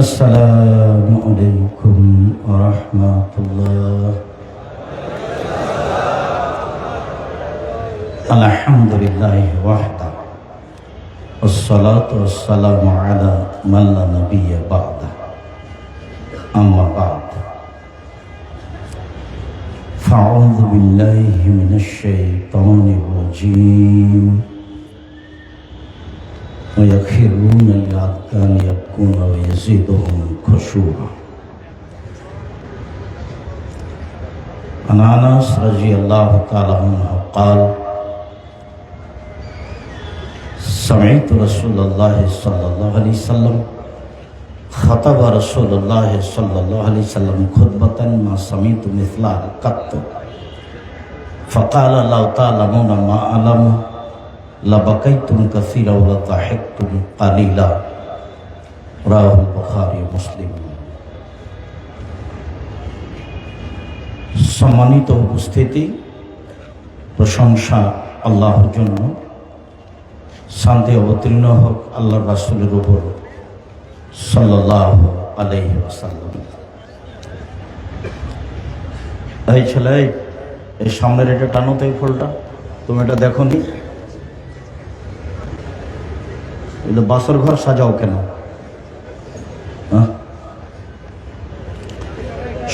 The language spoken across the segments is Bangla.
Assalamualaikum warahmatullahi. Alhamdulillahi wahda. Wassalatu wassalamu ala man la nabiyya ba'da. Amma ba'd. Fa'udhu billahi minasy syaithanir rajim. ويخرون للأذقان يبكون ويزيدهم خشوعا. عن أنس رضي الله تعالى عنه قال: سمعت رسول الله صلى الله عليه وسلم خطب رسول الله صلى الله عليه وسلم خطبة ما سمعت مثلها قط فقال: لو تعلمون ما أعلم لبكيتم كثيرا ولضحكتم قليلا. রাওয়াহুল Bukhari মুসলিম। সম্মানিত উপস্থিতি, প্রশংসা আল্লাহর জন্য, শান্তি অবতীর্ণ হোক আল্লাহর রাসূলের উপর সাল্লাল্লাহু আলাইহি ওয়াসাল্লাম। এই ছেলে, এই সামনের এটা টানো তো, এই ফুলটা তুমি এটা দেখো নি? বাসর ঘর সাজাও কেন?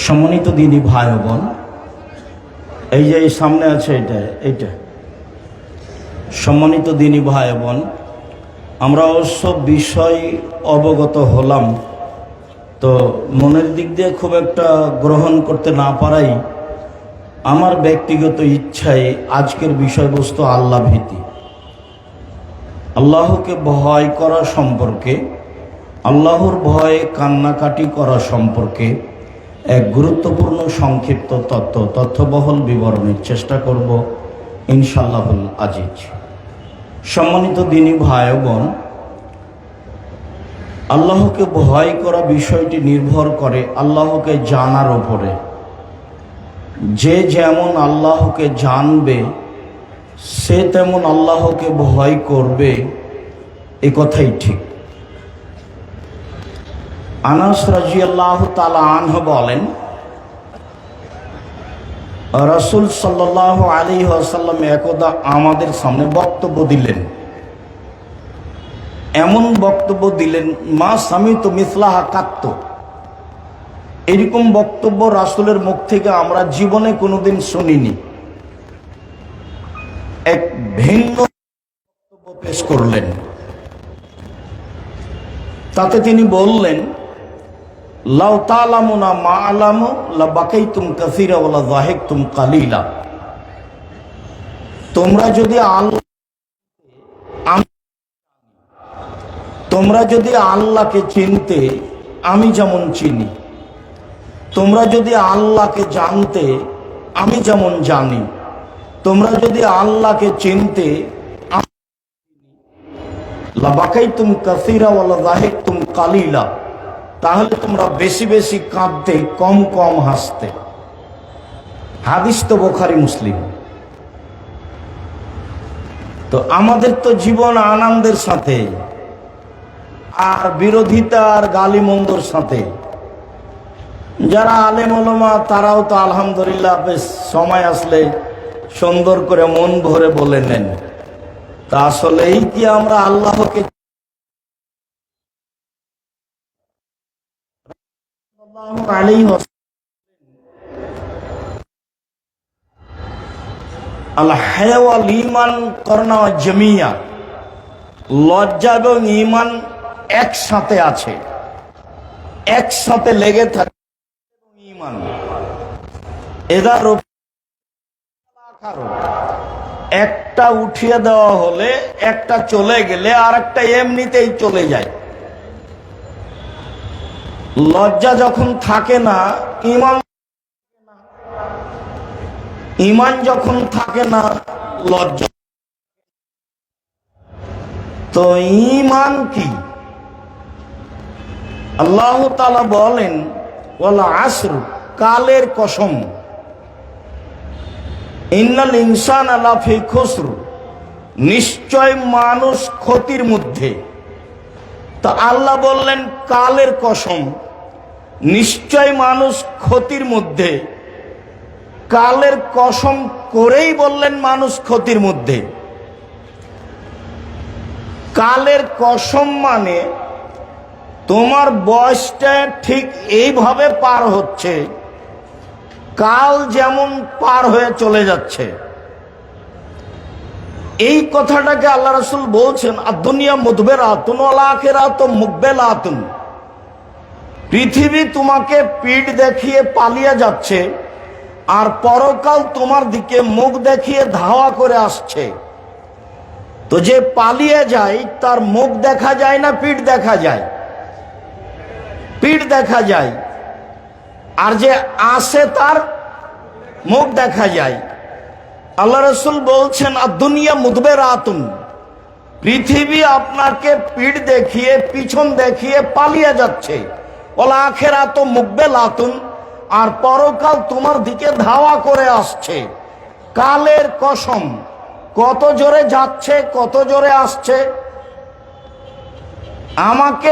সম্মানিত দিনী ভাই ও বোন, এই যে এই সামনে আছে এইটা সম্মানিত দিনী ভাই ও বোন, আমরা সব বিষয় অবগত হলাম, তো মনের দিক দিয়ে খুব একটা গ্রহণ করতে না পারাই আমার ব্যক্তিগত ইচ্ছায় আজকের বিষয়বস্তু আল্লাহ ভীতি, আল্লাহকে ভয় করা সম্পর্কে, আল্লাহর ভয়ে কান্নাকাটি করা সম্পর্কে এক গুরুত্বপূর্ণ সংক্ষিপ্ত তথ্যবহল বিবরণের চেষ্টা করব ইনশাআল্লাহুল আজিজ। সম্মানিত দিনী ভাই ও বোন, আল্লাহকে ভয় করা বিষয়টি নির্ভর করে আল্লাহকে জানার উপরে। যে যেমন আল্লাহকে জানবে সে তেমন আল্লাহকে ভয় করবে, এ কথাই ঠিক। আনাস রাদিয়াল্লাহু তাআলা আনহু বলেন, রাসূল সাল্লাল্লাহু আলাইহি ওয়াসাল্লাম একদা আমাদের সামনে বক্তব্য দিলেন। এমন বক্তব্য দিলেন, মা সামিতু মিসলাহা কাত্ত। এরকম বক্তব্য রাসূলের মুখ থেকে আমরা জীবনে কোনোদিন শুনিনি। এক ভিন্ন বক্তব্য পেশ করলেন। তাতে তিনি বললেন, লাউ তা'লামুনা মা আ'লামু লাবাকাইতুম কাসীরা ওয়া লাযাহিকতুম কালীলা। তোমরা যদি আল্লাহকে চিনতে আমি যেমন চিনি, তোমরা যদি আল্লাহকে জানতে আমি যেমন জানি, তোমরা যদি আল্লাহকে চিনতে লাবাকাইতুম কাসীরা ওয়া লাযাহিকতুম কালীলা, তাহলে তোমরা বেশি বেশি কাঁদতে, কম কম হাসতে। হাদিস তো বুখারী মুসলিম। তো আমাদের তো জীবন আনন্দের সাথে আর বিরোধিতা আর গালিমন্দর সাথে। যারা আলেম ওলামা তারাও তো আলহামদুলিল্লাহ বেশ সময় আসলে সুন্দর করে মন ভরে বলে নেন। তা আসলে এই কি আমরা আল্লাহকে আল হায়া ওয়াল ঈমান করনা জামিয়া, লজ্জা এবং ঈমান একসাথে আছে, একসাথে লেগে থাকে। ঈমান এদার একটা উঠিয়ে দেওয়া হলে, একটা চলে গেলে আর একটা এমনিতেই চলে যায়। লজ্জা যখন থাকে না, ঈমান যখন থাকে না, লজ্জা। তো ঈমান কি? আল্লাহ তাআলা বলেন, ওয়াল আসর, কালের কসম, ইন্নাল ইনসানা লাফি খুসর, নিশ্চয় মানুষ ক্ষতির মধ্যে। তো আল্লাহ বললেন কালের কসম, নিশ্চয় মানুষ ক্ষতির মধ্যে। কালের কসম করেই বললেন মানুষ ক্ষতির মধ্যে। কালের কসম মানে তোমার বয়সটা ঠিক এইভাবে পার হচ্ছে, কাল যেমন পার হয়ে চলে যাচ্ছে। এই কথাটাকে আল্লাহ রাসূল বলছেন, আদ-দুনিয়া মুদবিরাতুন ওয়াল আখিরাতু মুকবিলাতুন। পৃথিবী তোমাকে পিঠ দেখিয়ে পালিয়ে যাচ্ছে, আর পরকাল তোমার দিকে মুখ দেখিয়ে ধাওয়া করে আসছে। তো যে পালিয়ে যায় তার মুখ দেখা যায় না পিঠ দেখা যায়? পিঠ দেখা যায়। আর যে আসে তার মুখ দেখা যায়। আল্লাহ রাসূল বলছেন আদ-দুনিয়া মুদবিরাতুন, পৃথিবী আপনাকে পিঠ দেখিয়ে পিছন দেখিয়ে পালিয়ে যাচ্ছে। ওয়াল আখিরাতু মুকবিলাতুন, আর পরকাল তোমার দিকে ধাওয়া করে আসছে। কালের কসম, কত জোরে যাচ্ছে, কত জোরে আসছে। আমাকে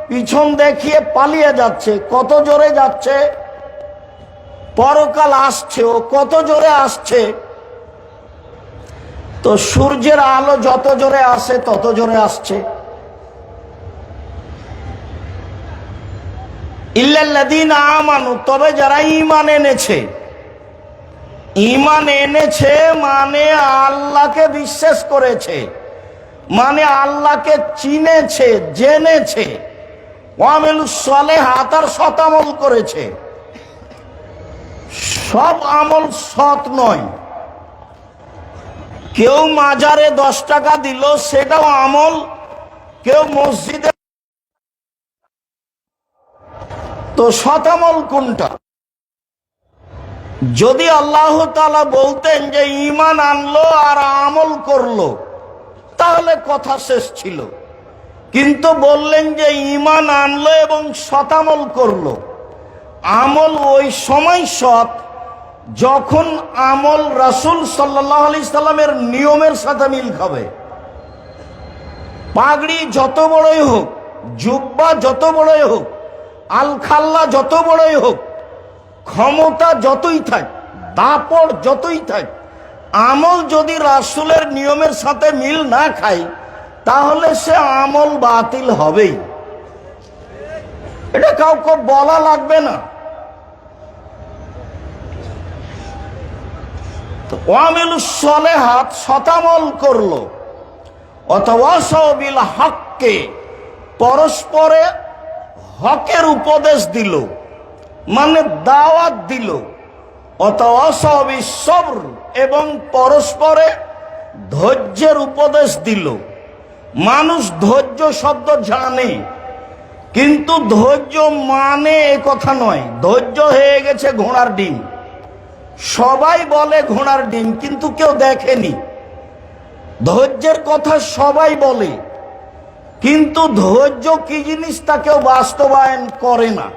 পিছন দেখিয়ে পালিয়ে যাচ্ছে, কত জোরে যাচ্ছে। পরকাল আসছে, ও কত জোরে আসছে। তো সূর্যের আলো যত জোরে আসে তত জোরে আসছে। ইল্লাল্লাযীনা আমানু, তবে যারা ঈমান এনেছে। ঈমান এনেছে মানে আল্লাহকে বিশ্বাস করেছে, মানে আল্লাহকে চিনেছে, জেনেছে। ওয়া আমিলুস সালিহাত, আর সৎ আমল করেছে। সব আমল সৎ নয়। কেউ মাজারে 10 টাকা দিল, সেটাও আমল। কেউ মসজিদে, তো সৎ আমল কোনটা? যদি আল্লাহ তাআলা বলতেন যে ঈমান আনলো আর আমল করলো, তাহলে কথা শেষ ছিল। কিন্তু বললেন যে ঈমান আনলো এবং সৎ আমল করলো। আমল ওই সময় সৎ যখন আমল রাসূল সাল্লাল্লাহু আলাইহি সাল্লামের নিয়মের সাথে মিল খাবে। পাগড়ি যত বড়ই হোক, জুব্বা যত বড়ই হোক, আল খাল্লা যত বড়ই হোক, ক্ষমতা যতই থাক, দাপড় যতই থাক, আমল যদি রাসূলের নিয়মের সাথে মিল না খায়, তাহলে সে আমল বাতিল হবেই। এটা কাউকে বলা লাগবে না। ওয়ামিলুস সালিহাত, শতামল করলো। ওয়াতাওয়াসাউ বিল হককে, পরস্পরে হকের উপদেশ দিল, মানে দাওয়াত দিল। ওয়াতাওয়াসাউ বিস সবর, এবং পরস্পরে ধৈর্যের উপদেশ দিল। মানুষ ধৈর্য শব্দ জানে, কিন্তু ধৈর্য মানে এ কথা নয়। ধৈর্য হয়ে গেছে ঘোড়ার ডিম। সবাই বলে ঘোড়ার ডিম, কিন্তু কেউ দেখেনি। ধৈর্যের কথা সবাই বলে, কিন্তু ধৈর্য কি জিনিস তা কেউ বাস্তবায়ন করে না।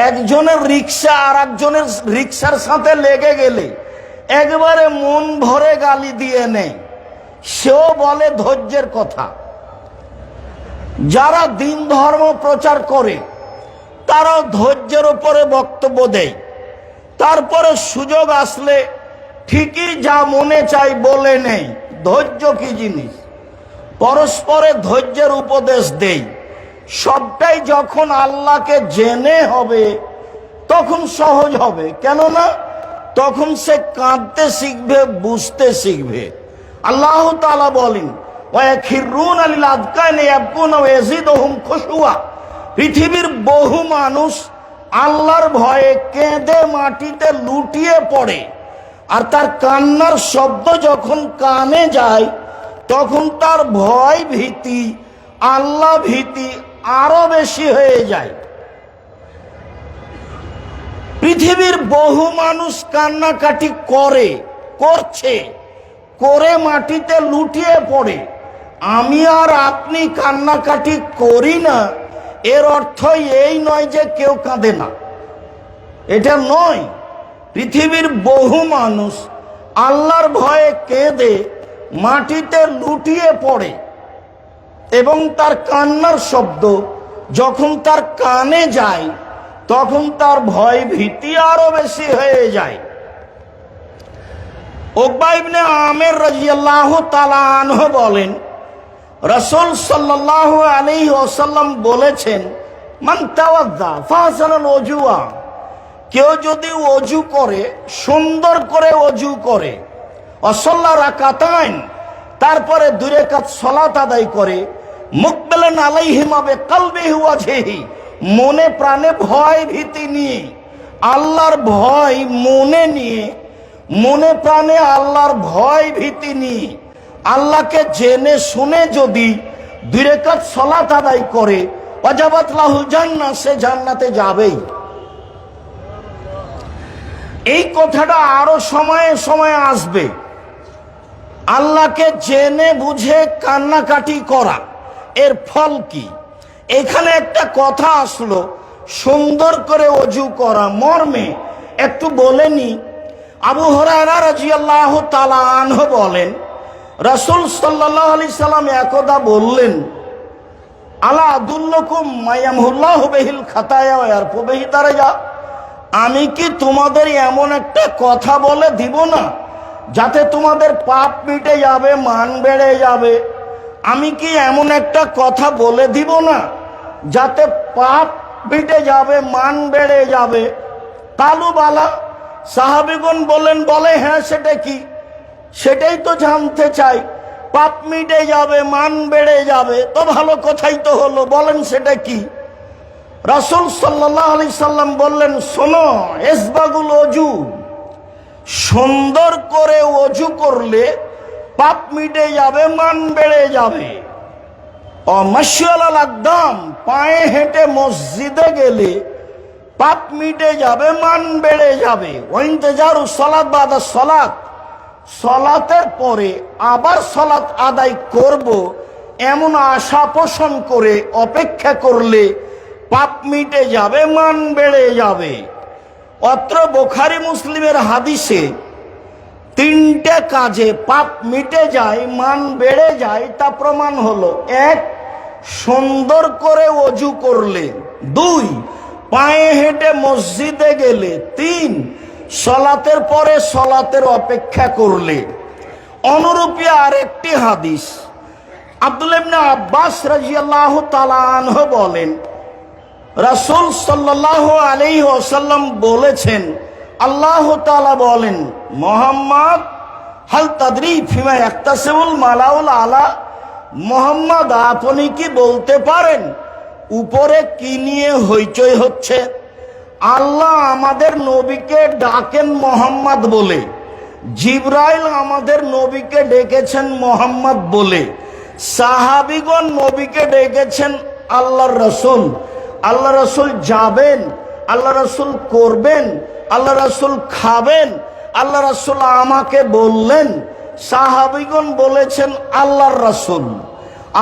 একজনের রিক্সা আর একজনের রিক্সার সাথে লেগে গেলে একবারে মন ভরে গালি দিয়ে নেয়, সেও বলে ধৈর্যের কথা। যারা দিন ধর্ম প্রচার করে তারাও ধৈর্যের উপরে বক্তব্য দেয়। তারপরে সুযোগ আসলে ঠিকই যা মনে চাই বলে নেই। ধৈর্য কি জিনিস? পরস্পরে ধৈর্যের উপদেশ দেই। সবটাই যখন আল্লাহকে জেনে হবে তখন সহজ হবে। কেননা তখন সে কাঁদতে শিখবে, বুঝতে শিখবে। আল্লাহ তাআলা বলেন, ওয়ায়াখিরুনা লিল আযকানি ইয়াবকুনা ওয়া ইয়াজিদুহুম খুশুয়া। পৃথিবীর বহু মানুষ আল্লাহর ভয়ে কেঁদে মাটিতে লুটিয়ে পড়ে, আর তার কান্নার শব্দ যখন কানে যায় তখন তার ভয় ভীতি, আল্লাহ ভীতি আরো বেশি হয়ে যায়। পৃথিবীর বহু মানুষ কান্নাকাটি করছে, করে মাটিতে লুটিয়ে পড়ে। আমি আর আপনি কান্নাকাটি করি না, এর অর্থ এই নয় যে কেউ কাঁদে না, এটা নয়। পৃথিবীর বহু মানুষ আল্লাহর ভয়ে কেঁদে মাটিতে লুটিয়ে পড়ে, এবং তার কান্নার শব্দ যখন তার কানে যায় তখন তার ভয় ভীতি আরো বেশি হয়ে যায়। উকবা ইবনে আমির রাদিয়াল্লাহু তাআলা আনহু বলেন, রাসূল সাল্লাল্লাহু আলাইহি ওয়াসাল্লাম বলেছেন, মান তাওয়াদ্দা ফাহসানাল ওযুয়া, কেউ যদি ওযু করে, সুন্দর করে ওযু করে, ওয়াসাল্লা রাকাতাইন, তারপরে 2 রাকাত সালাত আদায় করে, মুকবিলান আলাইহিমা বিকলবিহি ওয়াজহিহি, মনে প্রাণে ভয় ভীতি নিয়ে, আল্লাহর ভয় মনে নিয়ে, মনে প্রাণে আল্লাহর ভয় ভীতি নিয়ে, আল্লাহকে জেনে শুনে যদি 2 রাকাত সালাত আদায় করে, ওয়াজাবাত লাহুল জান্নাহ, সে জান্নাতে যাবেই। এই কথাটা আরো সময়ে সময়ে আসবে। আল্লাহকে জেনে বুঝে কান্নাকাটি করা, এর ফল কি? এখানে একটা কথা আসলো, সুন্দর করে ওযু করা মর্মে একটু বলেনি। আবু হুরায়রা রাদিয়াল্লাহু তাআলা আনহু বলেন, রাসূল সাল্লাল্লাহু আলাইহি সাল্লাম একদা বললেন, আলা আদুল্লুকুম মায়ামহুল্লাহু বিহিল খাতায়া ওয়া ইয়ারফু বিহি দারাজা, আমি কি তোমাদের এমন একটা কথা বলে দিব না যাতে তোমাদের পাপ মিটে যাবে, মান বেড়ে যাবে? আমি কি এমন একটা কথা বলে দিব না যাতে পাপ মিটে যাবে, মান বেড়ে যাবে? কালু বালা, সাহাবীগণ বলে হ্যাঁ, সেটা কি? সেটাই তো জানতে চাই। পাপ মিটে যাবে, মান বেড়ে যাবে, তো ভালো কথাই তো হলো, বলেন সেটা কি? রাসূল সাল্লাল্লাহু আলাইহি সাল্লাম বললেন, শোনো, ইসবাগুল ওযু, সুন্দর করে ওযু করলে পাপ মিটে যাবে, মান বেড়ে যাবে। অমাশিয়াল আকদাম, পায়ে হেঁটে মসজিদে গেলে পাপ মিটে যাবে, মান বেড়ে যাবে। ওয়াইনতেজারু সালাত বাদা সালাত, সালাতের পরে আবার সালাত আদায় করব এমন আশা পোষণ করে অপেক্ষা করলে পাপ মিটে যাবে, মান বেড়ে যাবে। অত্র বুখারী মুসলিমের হাদিসে 3টে কাজে পাপ মিটে যায়, মান বেড়ে যায়, তা প্রমাণ হলো: 1, সুন্দর করে ওযু করলে; 2, পায়ে হেঁটে মসজিদে গেলে; 3, সালাতের পরে সালাতের অপেক্ষা করলে। অনুরূপী আরেকটি হাদিস, আব্দুল্লাহ ইবনে আব্বাস রাদিয়াল্লাহু তাআলা আনহু বলেন, রাসূল সাল্লাল্লাহু আলাইহি ওয়াসাল্লাম বলেছেন, আল্লাহ তাআলা বলেন, মুহাম্মদ, হাল তাদরি ফিমা ইয়াক্তাসিবুল মালাউল আলা, মুহাম্মদ, আপনি কি বলতে পারেন উপরে কি নিয়ে হইচই হচ্ছে? আল্লাহ আমাদের নবীকে ডাকেন মুহাম্মদ বলে, জিবরাইল আমাদের নবীকে ডেকেছেন মুহাম্মদ বলে, সাহাবীগণ নবীকে ডেকেছেন আল্লাহর রাসূল। আল্লাহ রাসূল যাবেন, আল্লাহ রাসূল করবেন, আল্লাহ রাসূল খাবেন, আল্লাহ রাসূল আমাকে বললেন, সাহাবীগণ বলেছেন আল্লাহর রাসূল,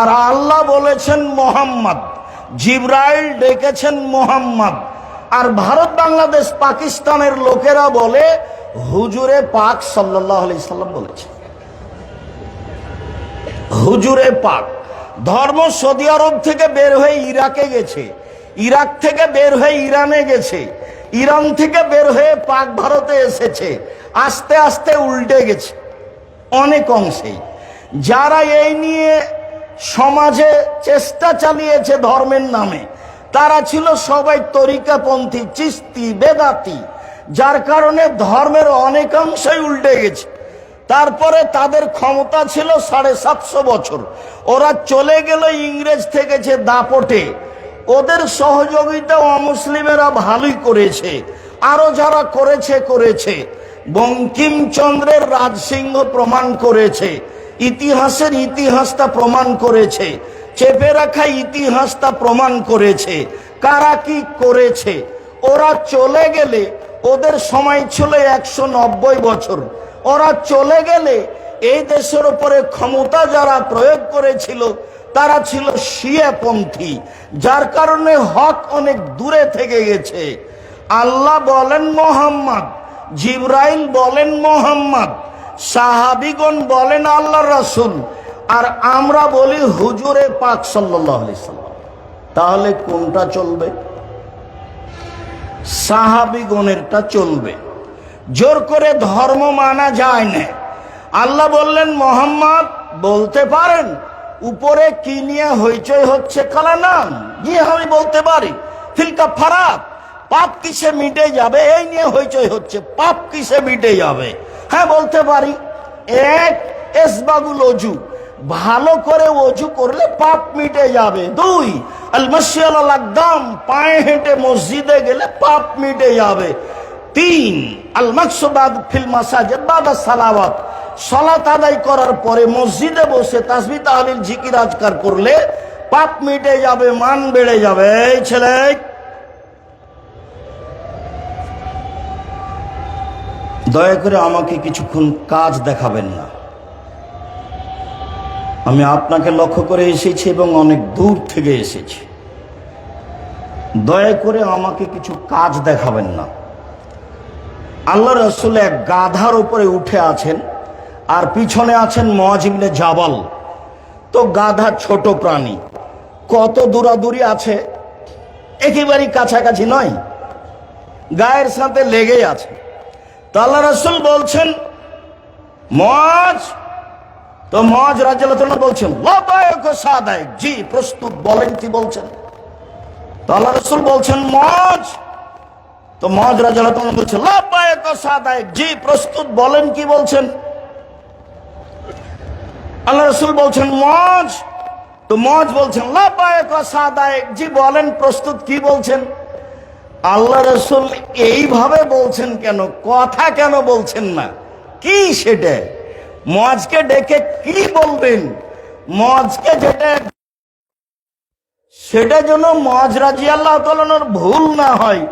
আর আল্লাহ বলেছেন মুহাম্মদ, জিবরাইল ডেকেছেন মুহাম্মদ। আর ভারত, বাংলাদেশ, পাকিস্তানের লোকেরা বলে হুজুরে পাক সাল্লাল্লাহু আলাইহি সাল্লাম বলেছে। হুজুরে পাক ধর্ম সৌদি আরব থেকে বের হয়ে ইরাকে গেছে, ইরাক থেকে বের হয়ে ইরানে গেছে, ইরান থেকে বের হয়ে পাক ভারতে এসেছে, আস্তে আস্তে উল্টে গেছে অনেক অংশেই। যারা এই নিয়ে সমাজে চেষ্টা চালিয়েছে ধর্মের নামে, তারা ছিল সবাই তরিকাপন্থী, চিস্তি, বেদাতি, যার কারণে ধর্মের অনেকাংশই উল্টে গেছে। তারপরে তাদের ক্ষমতা ছিল 750 বছর, ওরা চলে গেল ইংরেজ থেকে যে দাপটে, ওদের সহযোগিতা অমুসলিমেরা ভালোই করেছে, আরো যারা করেছে। বঙ্কিমচন্দ্রের রাজসিংহ প্রমাণ করেছে, ইতিহাসের ইতিহাসটা প্রমাণ করেছে, চেপে রাখা ইতিহাসটা প্রমাণ করেছে কারা কি করেছে। ওরা চলে গেলে, ওদের সময় ছিল 190 বছর, ওরা চলে গেলে এই দেশের উপরে ক্ষমতা যারা প্রয়োগ করেছিল তারা ছিল শিয়াপন্থী, যার কারণে হক অনেক দূরে থেকে গেছে। আল্লাহ বলেন মুহাম্মদ, জিবরাইল বলেন মুহাম্মদ, সাহাবীগণ বলেন আল্লাহর রাসূল, আর আমরা বলি হুজুরে পাক সাল্লাল্লাহু আলাইহি সাল্লাম। তাহলে কোনটা চলবে? সাহাবীগণেরটা চলবে। জোর করে ধর্ম মানা যায় না। আল্লাহ বললেন, মোহাম্মদ বলতে পারেন উপরে কি নিয়ে হইচই হচ্ছে? কালা নাম। জি আমি বলতে পারি। ফিলকা ফারাত, পাপ কিসে মিটে যাবে এই নিয়ে হইচই হচ্ছে। পাপ কিসে মিটে যাবে? হ্যাঁ বলতে পারি। এক, এসবাগুল অজু, ভালো করে অজু করলে পাপ মিটে যাবে। দুই, আল মাসিয়াল আল আকদাম, পায়ে হেঁটে মসজিদে গেলে পাপ মিটে যাবে। তিন, আল মাকসুবাদ ফিল মাসাজিদ বাদা সালাওয়াত, সালাত আদায় করার পরে মসজিদে বসে তাসবিহ তাহলিল জিকির আজকার করলে পাপ মিটে যাবে, মান বেড়ে যাবে। এই ছেলে, দয়া করে আমাকে কিছুক্ষণ কাজ দেখাবেন না। আমি আপনাকে লক্ষ্য করে এসেছি এবং অনেক দূর থেকে এসেছি। দয়া করে আমাকে কিছু কাজ দেখাবেন না। আল্লাহ রাসূল এক গাধার উপরে উঠে আছেন আর পিছনে আছেন মুআয ইবনে জাবাল। তো গাধা ছোট প্রাণী, কত দূরাদূরি আছে, একেবারেই কাছাকাছি নয়, গায়ের সাথে লেগেই আছে। তো আল্লাহ রাসূল বলছেন মুআয, তো মুআয রাদিয়াল্লাহু আনহু বলছেন লাবায়ক সাদাইক, জি প্রস্তুত, বলেন কি বলছেন। তো আল্লাহ রাসূল বলছেন মুআয, তো মুআয রাদিয়াল্লাহু আনহু বলছেন লাবায়ক সাদাইক, জি প্রস্তুত, বলেন কি বলছেন। আল্লাহ রাসূল বলছেন মুআয, তো মুআয বলছেন লাবায়ক সাদাইক, জি বলেন প্রস্তুত, কি বলছেন। আল্লাহ রাসূল এইভাবে বলছেন কেন? কথা কেন বলছেন না? কি সেটা? মুআযকে ডেকে কি বলবেন? মুআযকে যেটা, সেটা যেন মুআয রাদিয়াল্লাহু তাআলা আনহুর ভুল না হয়,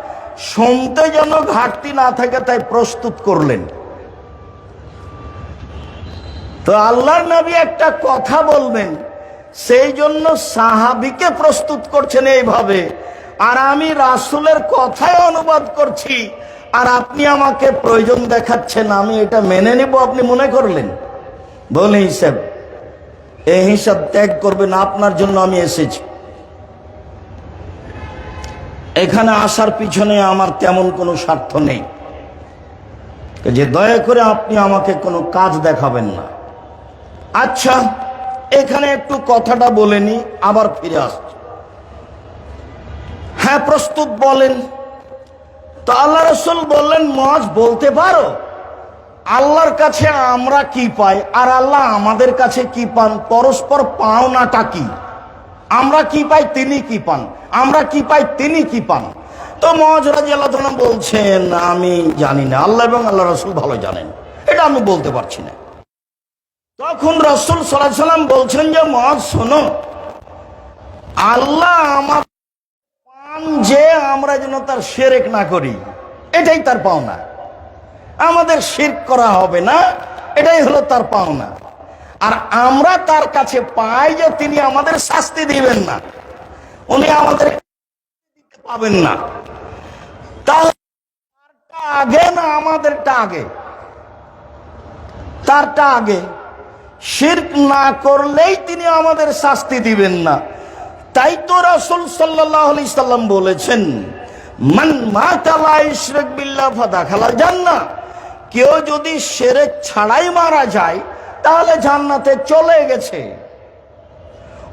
শুনতে যেন ঘাটতি না থাকে, তাই প্রস্তুত করলেন। তো আল্লাহর নবী একটা কথা বলবেন, সেই জন্য সাহাবীকে প্রস্তুত করছেন এইভাবে, আর আমি রাসূলের কথাই অনুবাদ করছি, আর আপনি আমাকে প্রয়োজন দেখাচ্ছেন, আমি এটা মেনে নিব আপনি মনে করলেন? বলে হিসাব, এই হিসাব ত্যাগ করবেন। আপনার জন্য আমি এসেছি। এখানে আসার পিছনে আমার তেমন কোনো স্বার্থ নেই যে দয়া করে আপনি আমাকে কোনো কাজ দেখাবেন না। আচ্ছা, এখানে একটু কথাটা বলে নি, আবার ফিরে আসছি। হ্যাঁ প্রস্তুত, বলেন। তো আল্লাহ রাসূল বললেন মুআয বলতে পারো আল্লাহর কাছে আমরা কি পাই আর আল্লাহ আমাদের কাছে কি পান, পরস্পর পাওনাটা কি? আমরা কি পাই তিনি কি পান, আমরা কি পাই তিনি কি পান। তো মুআয রাদিয়াল্লাহু আনহু বলছেন আমি জানি না, আল্লাহ এবং আল্লাহ রাসূল ভালো জানেন, এটা আমি বলতে পারছি না। তখন রাসূল সাল্লাল্লাহু আলাইহি সাল্লাম বলছেন যে মুআয শোনো, আল্লাহ আমার পান যে আমরা যেন তার শিরক না করি, এটাই তার পাওনা। আমাদের শিরক করা হবে না, এটাই হলো তার পাওনা। আর আমরা তার কাছে পাই যে তিনি আমাদের শাস্তি দিবেন না, উনি আমাদের পাবেন না। তাহলে তারটা আগে না আমাদেরটা আগে? তারটা আগে। শিরক না করলেই তিনি আমাদের শাস্তি দিবেন না। তাই তো রাসূল সাল্লাল্লাহু আলাইহি সাল্লাম বলেছেন মান মাতা লা ইশরিক বিল্লাহ ফাদাখালাল জান্নাহ, কেউ যদি শিরক ছাড়াই মারা যায় তাহলে জান্নাতে চলে গেছে।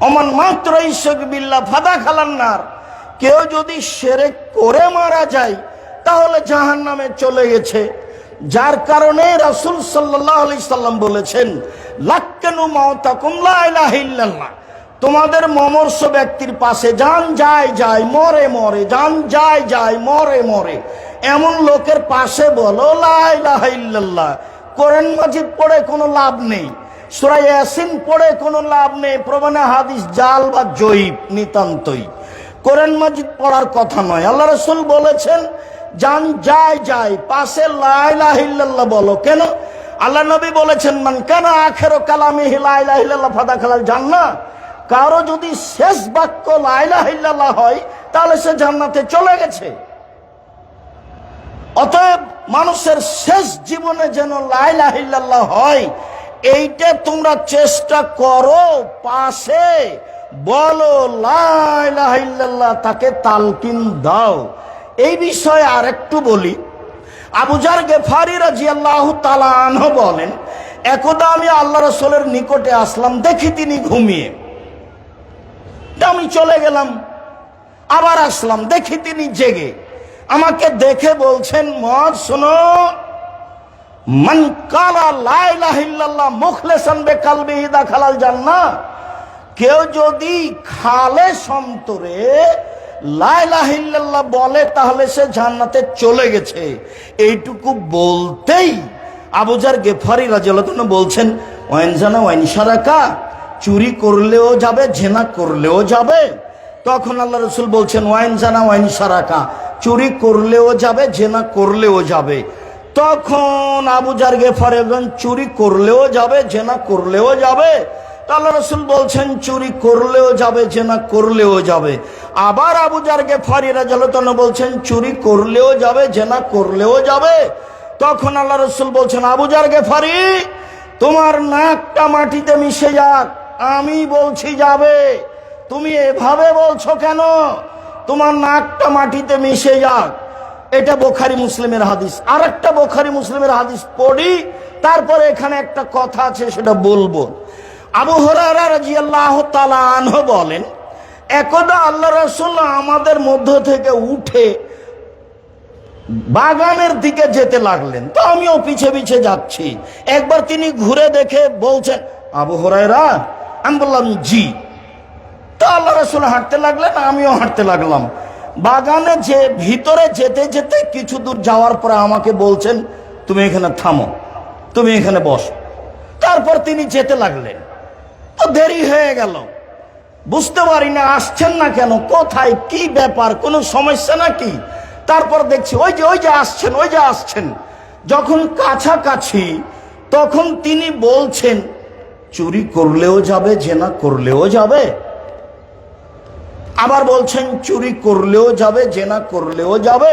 ওমান মাত্র ইশরিক বিল্লাহ ফাদাখালান নার, কেউ যদি শিরক করে মারা যায় তাহলে জাহান্নামে চলে গেছে। যার কারণে রাসূল সাল্লাল্লাহু আলাইহি সাল্লাম বলেছেন লাক্কানু মাউতাকুম লা ইলাহা ইল্লাল্লাহ, তোমাদের মমর্ষ ব্যক্তির পাশে যান যায় যায় মরে মরে, যান যায় যায় মরে মরে, এমন লোকের পাশে বলো লা ইলাহা ইল্লাল্লাহ। কোরআন মাজিদ পড়ে কোনো লাভ নেই, সূরা ইয়াসিন পড়ে কোনো লাভ নেই, প্রমাণে হাদিস জাল বা জয়ীব নিতান্তই। কোরআন মাজিদ পড়ার কথা নয়। আল্লাহ রাসূল বলেছেন যান যায় যায় পাশে লা ইলাহা ইল্লাল্লাহ বলো। কেন? আল্লাহ নবী বলেছেন মান কানা আখিরু কালামিহি লা ইলাহা ইল্লাল্লাহ ফাদাখালাল জান্নাহ, কারো যদি শেষ বাক্য লা ইলাহা ইল্লাল্লাহ হয় তাহলে সে জান্নাতে চলে গেছে। অতএব মানুষের শেষ জীবনে যেন লা ইলাহা ইল্লাল্লাহ হয়, এইটা তোমরা চেষ্টা করো, পাশে বলো লা ইলাহা ইল্লাল্লাহ, তাকে তালকিন দাও। এই বিষয়ে আরেকটু বলি। আবু যার গেফারি রাদিয়াল্লাহু তাআলা আনহু বলেন, একদা আমি আল্লাহ রাসূলের নিকটে আসলাম, দেখি তিনি ঘুমিয়ে। আমি চলে গেলাম, আবার আসলাম, দেখি তিনি জেগে। আমাকে দেখে বলছেন, মুআয শোনো, মান কালা লা ইলাহা ইল্লাল্লাহ মুখলিসান বিকালবিহি দাখালাল জান্নাহ, কেউ যদি খালেস অন্তরে লা ইলাহা ইল্লাল্লাহ বলে তাহলে সে জান্নাতে চলে গেছে। এইটুকু বলতেই আবু যার গেফারি রাদিয়াল্লাহু আনহু বলছেন, ওয়াইন জানা ওয়াইন শারাকা, চুরি করলেও যাবে, জেনা করলেও যাবে। তখন আল্লাহ রাসূল বলছেন, ওয়াইন জানা ওয়াইন শারাকা, চুরি করলেও যাবে, জেনা করলেও যাবে। তখন আবু যার গেফারি বলেন, চুরি করলেও যাবে, জেনা করলেও যাবে। আল্লাহ রাসূল বলছেন, চুরি করলেও যাবে, জেনা করলেও যাবে। আবার আবু যার গেফারি রাদিয়াল্লাহু আনহু বলছেন, চুরি করলেও যাবে, জেনা করলেও যাবে। তখন আল্লাহ রাসূল বলছেন, আবু যার গেফারি, তোমার নাকটা মাটিতে মিশে যাক, আমি বলছি যাবে, তুমি এভাবে বলছো কেন? তোমার নাকটা মাটিতে মিশে যাক। এটা বুখারী মুসলিমের হাদিস। আর একটা বুখারী মুসলিমের হাদিস পড়ি, তারপরে এখানে একটা কথা আছে সেটা বলবো। আবু হুরায়রা রাদিয়াল্লাহু তাআলা আনহু বলেন, একদা আল্লাহ রাসূল আমাদের মধ্য থেকে উঠে বাগানের দিকে যেতে লাগলেন, তো আমিও পিছে পিছে যাচ্ছি। একবার তিনি ঘুরে দেখে বলছেন, আবু হুরায়রা? আমি বললাম জি। তো আল্লাহ রাসূল হাঁটতে লাগলেন, আমিও হাঁটতে লাগলাম। বাগানে যে ভিতরে যেতে যেতে কিছু দূর যাওয়ার পরে আমাকে বলছেন, তুমি এখানে থামো, তুমি এখানে বসো। তারপর তিনি যেতে লাগলেন। তো দেরি হয়ে গেল, বুঝতে পারি না আসছেন না কেন, কোথায়, কি ব্যাপার, কোনো সমস্যা নাকি। তারপর দেখছি ওই যে আসছেন, ওই যে আসছেন। যখন কাছাকাছি তখন তিনি বলছেন, চুরি করলেও যাবে, জেনা করলেও যাবে। আবার বলছেন, চুরি করলেও যাবে, জেনা করলেও যাবে।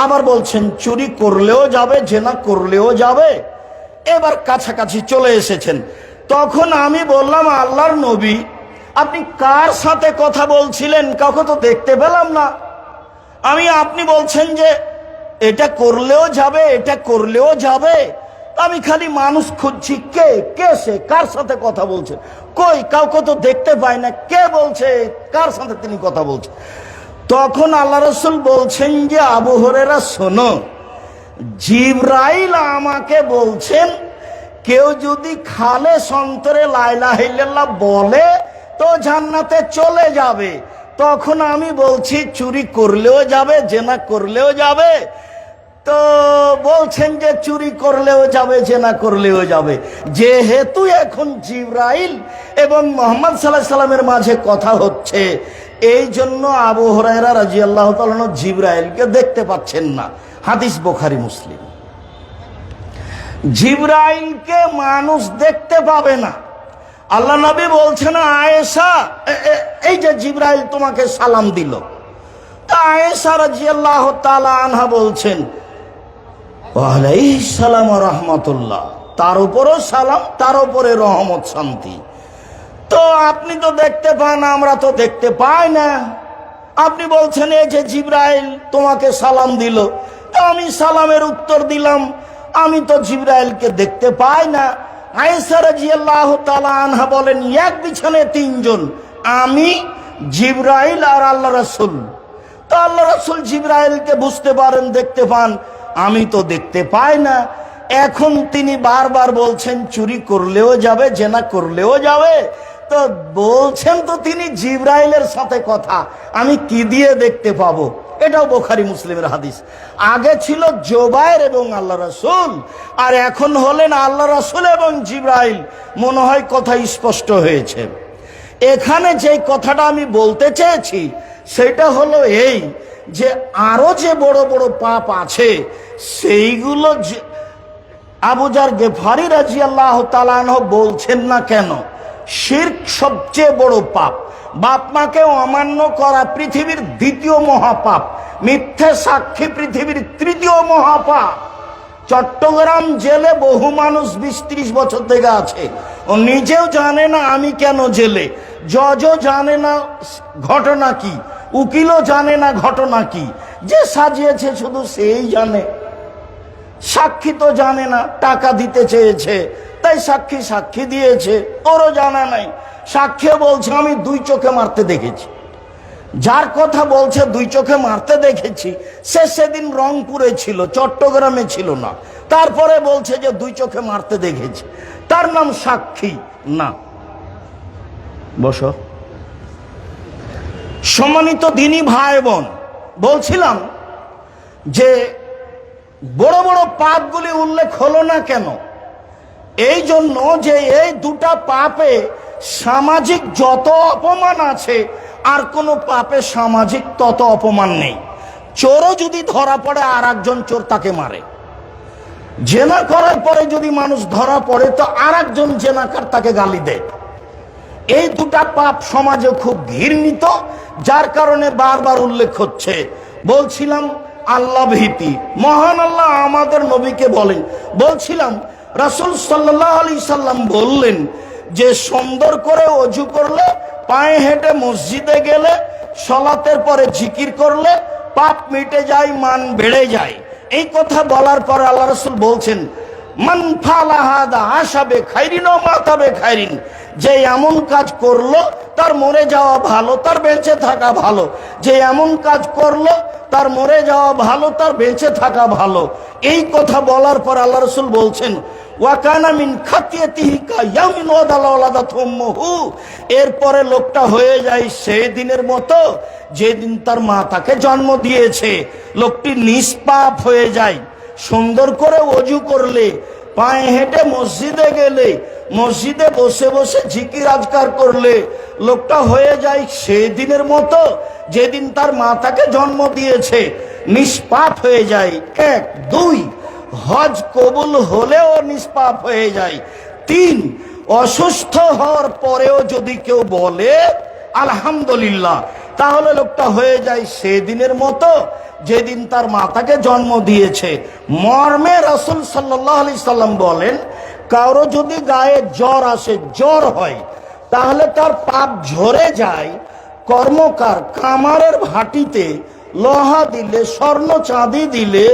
আবার বলছেন, চুরি করলেও যাবে, জেনা করলেও যাবে। এবার কাছাকাছি চলে এসেছেন। তখন আমি বললাম, আল্লাহর নবী, আপনি কার সাথে কথা বলছিলেন? কাউকে তো দেখতে পেলাম না। আপনি বলছেন যে এটা করলেও যাবে, এটা করলেও যাবে। আমি খালি মানুষ খুঁজছি, কে কে সে, কার সাথে কথা বলছে, কই কাউকে তো দেখতে পাই না, কে বলছে, কার সাথে তিনি কথা বলছেন। তখন আল্লাহ রাসূল বলছেন যে, আবু হুরায়রা শোনো, জিবরাইল আমাকে বলছেন, কেউ যদি খালেস অন্তরে লা ইলাহা ইল্লাল্লাহ বলে তো জান্নাতে চলে যাবে। তখন আমি বলছি, চুরি করলেও যাবে, জেনা করলেও যাবে। তো বলছেন যে চুরি করলেও যাবে, জেনা করলেও যাবে। যেহেতু এখন জিবরাইল এবং মুহাম্মদ সাল্লাল্লাহু আলাইহি সাল্লামের মাঝে কথা হচ্ছে, এই জন্য আবু হুরায়রা রাদিয়াল্লাহু তাআলা জিবরাইলকে দেখতে পাচ্ছেন না। হাদিস বুখারী মুসলিম। জিবরাইলকে মানুষ দেখতে পাবে না। আল্লাহ নবী বলছেন, আয়েশা, এই যে জিবরাইল তোমাকে সালাম দিল। তা আয়েশা রাদিয়াল্লাহু তাআলা আনহা বলছেন, ওয়া আলাইহিস সালাম ওয়া রাহমাতুল্লাহ, তার উপরও সালাম, তার উপরে রহমত শান্তি। তো আপনি তো দেখতে পান, আমরা তো দেখতে পাই না। আপনি বলছেন এই যে জিবরাইল তোমাকে সালাম দিল, তো আমি সালামের উত্তর দিলাম, আমি তো জিবরাইলকে দেখতে পাই না। আয়েশা রাদিয়াল্লাহু তাআলা আনহা বলেন, এক বিছানে তিনজন, আমি, জিবরাইল আর আল্লাহ রাসূল। তো আল্লাহ রাসূল জিবরাইলকে বুঝতে পারেন, দেখতে পান, আমি তো দেখতে পাই না। এখন তিনি বারবার বলছেন, চুরি করলেও যাবে, জেনা করলেও যাবে। তো বলছেন তো তিনি জিবরাইলের সাথে কথা, আমি কি দিয়ে দেখতে পাবো? এটাও বুখারী মুসলিমের হাদিস। আগে ছিল জুবায়ের এবং আল্লাহ রাসূল, আর এখন হলেন আল্লাহ রাসূল এবং জিবরাইল। মনে হয় কথা স্পষ্ট হয়েছে। এখানে যে কথাটা আমি বলতে চেয়েছি সেটা হলো এই, যে আরো যে বড় বড় পাপ আছে সেইগুলো আবু যার গেফারি রাদিয়াল্লাহু তাআলা আনহু বলছেন না কেন? শিরক সবচেয়ে বড় পাপ। বাপ মাকে অমান্য করা পৃথিবীর দ্বিতীয় মহাপাপ। মিথ্যে সাক্ষী পৃথিবীর তৃতীয় মহাপাপ। চট্টগ্রাম জেলে বহু মানুষ 20-30 বছর থেকে আছে, ও নিজেও জানে না আমি কেন জেলে, জজও জানে না ঘটনা কি, উকিলও জানে না ঘটনা কি, যে সাজিয়েছে শুধু সেই জানে। সাক্ষী তো জানে না, টাকা দিতে চেয়েছে তাই সাক্ষী দিয়েছে, ওরও জানা নাই। সাক্ষীও বলছে আমি 2 চোখে মারতে দেখেছি। যার কথা বলছে 2 চোখে মারতে দেখেছি, সে সেদিন রংপুরে ছিল, চট্টগ্রামে ছিল না। তারপরে বলছে যে 2 চোখে মারতে দেখেছি, তার নাম সাক্ষী না। বসো। সম্মানিত দিনী ভাই বোন, বলছিলাম যে বড় বড় পাপগুলি উল্লেখ হলো না কেন? এই জন্য যে এই 2টা পাপে সামাজিক যত অপমান আছে, আর কোন পাপে সামাজিক তত অপমান নেই। চোরও যদি ধরা পড়ে আর একজন চোর তাকে মারে, জেনা করার পরে যদি মানুষ ধরা পড়ে তো আর একজন জেনাকার তাকে গালি দেয়। এই 2টা পাপ সমাজে খুব ঘৃণিত, যার কারণে বারবার উল্লেখ হচ্ছে। বলছিলাম আল্লাহ ভীতি, মহান আল্লাহ আমাদের নবীকে বলেন। বলছিলাম রাসূল সাল্লাল্লাহু আলাইহি সাল্লাম বললেন যে সুন্দর করে ওযু করলে, পায়ে হেঁটে মসজিদে গেলে, সালাতের পরে জিকির করলে পাপ মিটে যায়, মান বেড়ে যায়। এই কথা বলার পরে আল্লাহ রাসূল বলছেন মান ফালা হাদা আশাবে খাইরিন ও মাতাবে খাইরিন, যে এমন কাজ করলো তার মরে যাওয়া ভালো, তার বেঁচে থাকা ভালো। যে এমন কাজ করলো তার মরে যাওয়া ভালো, তার বেঁচে থাকা ভালো। এই কথা বলার পর আল্লাহ রাসূল বলছেন ওয়াকানা মিন খাতিয়াতিহি কায়ামিন ওয়াদালাওলাদাত উম্মুহু, এরপরে লোকটা হয়ে যায় সেই দিনের মতো যেদিন তার মা তাকে জন্ম দিয়েছে। লোকটি নিষ্পাপ হয়ে যায়। সুন্দর করে ওযু করলে, পায়ে হেঁটে মসজিদে গেলে, মসজিদে বসে বসে জিকির আজকার করলে লোকটা হয়ে যায় সেই দিনের মতো যেদিন তার মা তাকে জন্ম দিয়েছে, নিষ্পাপ হয়ে যায়। 1 2 হজ কবুল হলেও নিষ্পাপ হয়ে যায়। 3 অসুস্থ হওয়ার পরেও যদি কেউ বলে আলহামদুলিল্লাহ, তাহলে লোকটা হয়ে যায় সেদিনের মতো যেদিন তার মাতাকে জন্ম দিয়েছে। মর্মে রাসূল সাল্লাল্লাহু আলাইহি সাল্লাম বলেন কারো যদি গায়ে জ্বর আসে, জ্বর হয়, তাহলে তার পাপ ঝরে যায়। কর্মকার কামারের ভাটিতে লোহা দিলে, স্বর্ণ চাঁদি দিলে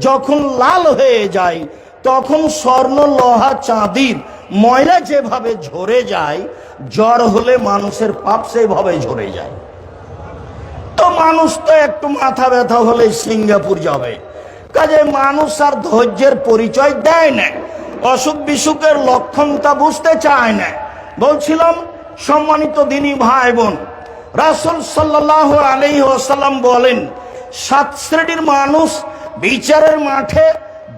যখন লাল হয়ে যায়, তখন স্বর্ণ লোহা চাঁদির ময়লা যেভাবে ঝরে যায়, জ্বর হলে মানুষের পাপ সেভাবে ঝরে যায়। তো মানুষ তো একটু মাথা ব্যথা হলে সিঙ্গাপুর যাবে, কাজে মানুষ আর ধৈর্যের পরিচয় দেয় না, অসুখ বিসুখের লক্ষণটা বুঝতে চায় না। বলছিলাম সম্মানিত দিনী ভাই বোন, রাসূল সাল্লাল্লাহু আলাইহি ওয়াসাল্লাম বলেন 7 শ্রেণীর মানুষ বিচারের মাঠে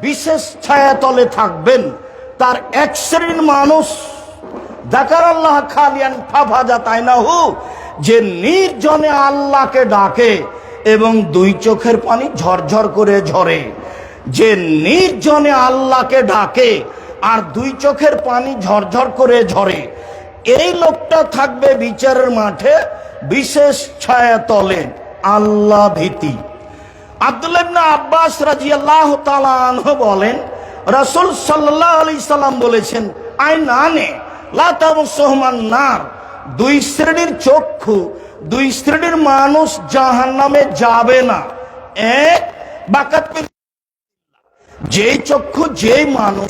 বিশেষ ছায়াতলে থাকবেন। তার 1 শ্রেণীর মানুষ যাকারাল্লাহ খালিয়ান ফাফাজাত আইনাহু, যে নির্জনে আল্লাহকে ডাকে এবং 2 চোখের পানি ঝরঝর করে ঝরে। যে নির্জনে আল্লাহকে ডাকে আর 2 চোখের পানি ঝরঝর করে ঝরে, এই লোকটা থাকবে বিচারের মাঠে বিশেষ ছায়াতলে। আল্লাহ ভীতি। আব্দুল্লাহ ইবনে আব্বাস রাদিয়াল্লাহু তাআলা আনহু বলেন রাসূল সাল্লাল্লাহু আলাইহি সাল্লাম বলেছেন আইনানে লা তামসুহুমান নার, 2 শ্রেণীর চক্ষু, 2 শ্রেণীর মানুষ জাহান্নামে যাবে না। 1 বাকাত, যেই চক্ষু যেই মানুষ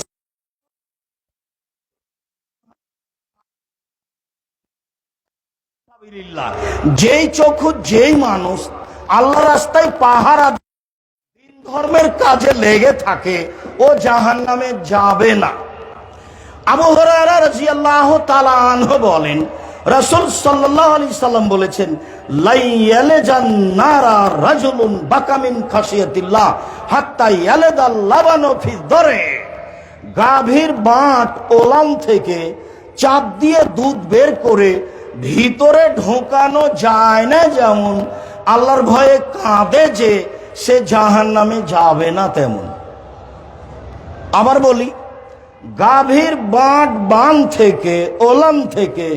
যেই চক্ষু যেই মানুষ আল্লাহ রাস্তায় পাহারা দিন ধর্মের কাজে লেগে থাকে, ও জাহান্নামে যাবে না। আবু হুরায়রা রাদিয়াল্লাহু তাআলা আনহু বলেন রাসূল সাল্লাল্লাহু আলাইহি সাল্লাম বলেছেন লাইয়ালাজান নারা রাজুলুন বাকামিন খাশিয়াতিল্লাহ হাত্তা ইয়ালাদাল লাবানু ফি দরে, গাভীর বাট ওলান থেকে চাপ দিয়ে দুধ বের করে ভিতরে ঢোকানো যায় না, যেমন আল্লাহর ভয়ে কাঁদে যে সে জাহান্নামে যাবে না তেমন। আবার বলি, গাভীর বাট বান থেকে ওলান থেকে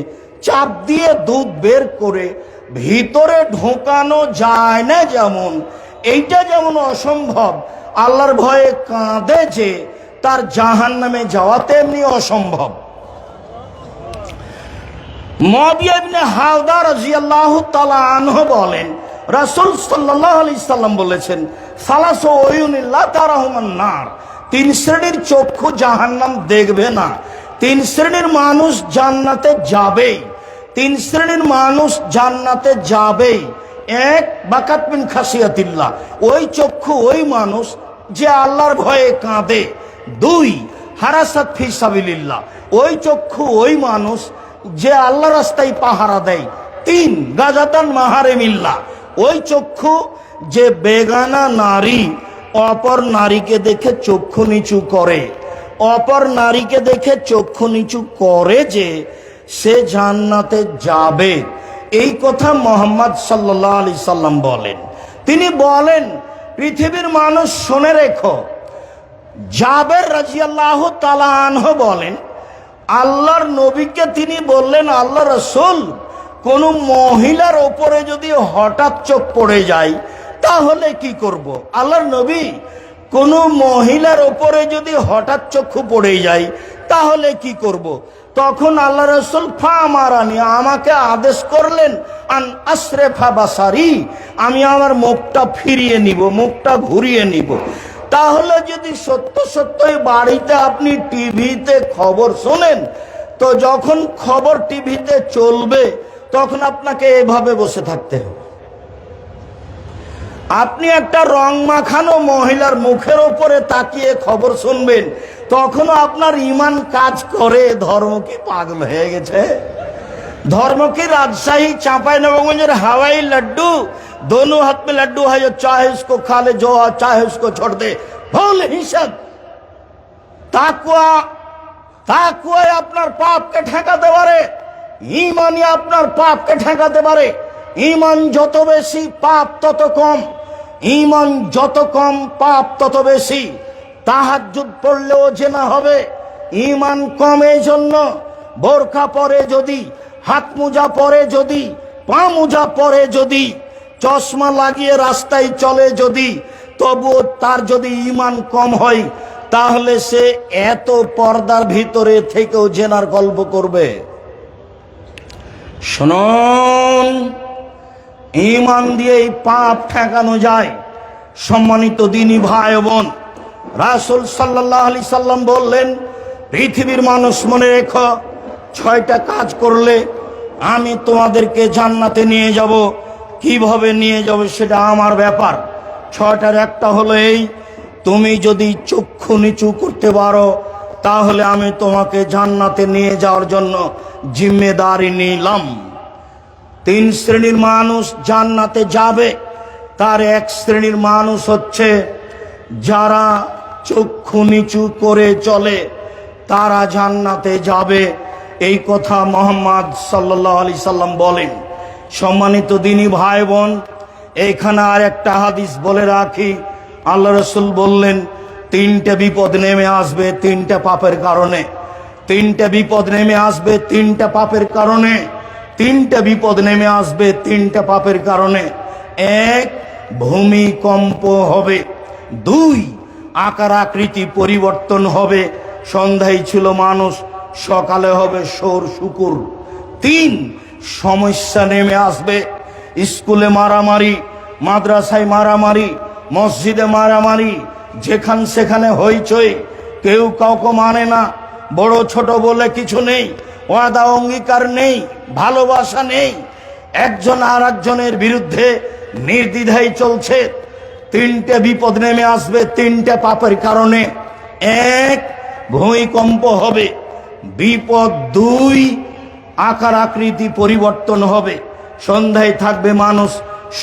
চাপ দিয়ে দুধ বের করে ভিতরে ঢোকানো যায় না যেমন, এইটা যেমন অসম্ভব, আল্লাহর ভয়ে কাঁদে যে তার জাহান্নামে যাওয়া তেমনি অসম্ভব। মুআবিয়া ইবনে হাওদা রাদিয়াল্লাহু তাআলা আনহু বলেন, রাসূল সাল্লাল্লাহু আলাইহি সাল্লাম বলেছেন, সালাসু উয়ুনিন লা তারাহুমান নার, তিন শ্রেণীর চক্ষু জাহান্নাম দেখবে না। তিন শ্রেণীর মানুষ জান্নাতে যাবেই, তিন শ্রেণীর মানুষ জান্নাতে যাবেই। এক, বাকাত মিন খাসিয়াতিল্লাহ, ওই চক্ষু ওই মানুষ যে আল্লাহর ভয়ে কাঁদে। দুই, হারাসাত ফি সাবিলিল্লাহ, ওই চক্ষু ওই মানুষ যে আল্লাহ রাস্তায় পাহারা দেয়। তিন, গাজাতান মাহারেমিল্লাহ, ওই চক্ষু যে বেগানা নারী অপর নারীকে দেখে চক্ষু নিচু করে, অপর নারীকে দেখে চক্ষু নিচু করে যে সে জান্নাতে যাবে। এই কথা মুহাম্মদ সাল্লাল্লাহু আলাইহি সাল্লাম বলেন। তিনি বলেন, পৃথিবীর মানুষ শুনে রেখো। জাবের রাদিয়াল্লাহু তাআলা আনহু বলেন, আল্লাহর নবীকে তিনি বললেন, আল্লাহ রাসূল, কোন মহিলার ওপরে যদি হঠাৎ চোখ পড়ে যায় তাহলে কি করব? আল্লাহর নবী, কোন মহিলার ওপরে যদি হঠাৎ চক্ষু পড়ে যায় তাহলে কি করব? তখন আল্লাহ রাসূল ফামারানি, আমাকে আদেশ করলেন, আন আসরেফা বাসারি, আমি আমার মুখটা ফিরিয়ে নিব, মুখটা ঘুরিয়ে নিব। তাহলে যদি সত্য সত্যই বাড়িতে আপনি টিভিতে খবর শোনেন, তো যখন খবর টিভিতে চলবে তখন আপনাকে এভাবে বসে থাকতে হবে। আপনি একটা রং মাখানো মহিলার মুখের উপরে তাকিয়ে খবর শুনবেন, তখনও আপনার ইমান কাজ করে। ধর্ম কি পাগল হয়ে গেছে? ধর্ম কি রাজশাহী চাঁপাইনবাবগঞ্জের হাওয়াই লাড্ডু? दोनों हाथ में लड्डू है, जो चाहे उसको खा ले, जो चाहे उसको छोड़ दे। ভুল হিসাব। তাকওয়া, তাকওয়া আপনার পাপকে ঠেকাতে পারে, ঈমানই আপনার পাপকে ঠেকাতে পারে। ঈমান যত বেশি পাপ তত কম, ঈমান যত কম পাপ তত বেশি। তাহাজ্জুদ পড়লেও জেনা হবে, ঈমান কম। এই জন্য বোরকা পরে যদি, হাত মোজা পরে যদি, পা মোজা পরে যদি, চশমা লাগিয়ে রাস্তায় চলে যদি, তবুও তার যদি ঈমান কম হয়, তাহলে সে এত পর্দার ভিতরে থেকেও জেনার গল্প করবে। শুনুন, ঈমান দিয়েই পাপ ঠেকানো যায়। সম্মানিত দ্বীনি ভাই বোন, রাসূল সাল্লাল্লাহু আলাইহি সাল্লাম বললেন, পৃথিবীর মানুষ মনে রেখো, 6টা কাজ করলে আমি তোমাদেরকে জান্নাতে নিয়ে যাব। কিভাবে নিয়ে যাব সেটা আমার ব্যাপার। 6টার একটা হলো এই, তুমি যদি চক্ষু নিচু করতে পারো তাহলে আমি তোমাকে জান্নাতে নিয়ে যাওয়ার জন্য জিম্মেদারি নিলাম। 3 শ্রেণীর মানুষ জান্নাতে যাবে। তার এক শ্রেণীর মানুষ হচ্ছে যারা চক্ষু নিচু করে চলে, তারা জান্নাতে যাবে। এই কথা মুহাম্মদ সাল্লাল্লাহু আলাইহি সাল্লাম বলেন। সম্মানিত দ্বীনি ভাই বোন, এইখানে আর একটা হাদিস বলে রাখি। আল্লাহ রাসূল বললেন, 3টে বিপদ নেমে আসবে 3টে পাপের কারণে। 3টে বিপদ নেমে আসবে 3টে পাপের কারণে। 3টে বিপদ নেমে আসবে 3টে পাপের কারণে। 1, ভূমিকম্প হবে। 2, আকার আকৃতি পরিবর্তন হবে। সন্ধ্যায় ছিল মানুষ, সকালে হবে সৌর শুকুর। 3, সমস্যা নেমে আসবে। স্কুলে মারামারি, মাদ্রাসায় মারামারি, মসজিদে মারামারি, যেখান সেখানে হইচই, কেউ কাউকে মানে না, বড় ছোট বলে কিছু নেই, ওয়াদা অঙ্গীকার নেই, ভালোবাসা নেই, একজন আর একজনের বিরুদ্ধে নির্দ্বিধায় চলছে। 3টে বিপদ নেমে আসবে 3টে পাপের কারণে। 1, ভূমিকম্প হবে। বিপদ 2, আকার আকৃতি পরিবর্তন হবে। সন্ধ্যায় থাকবে মানুষ,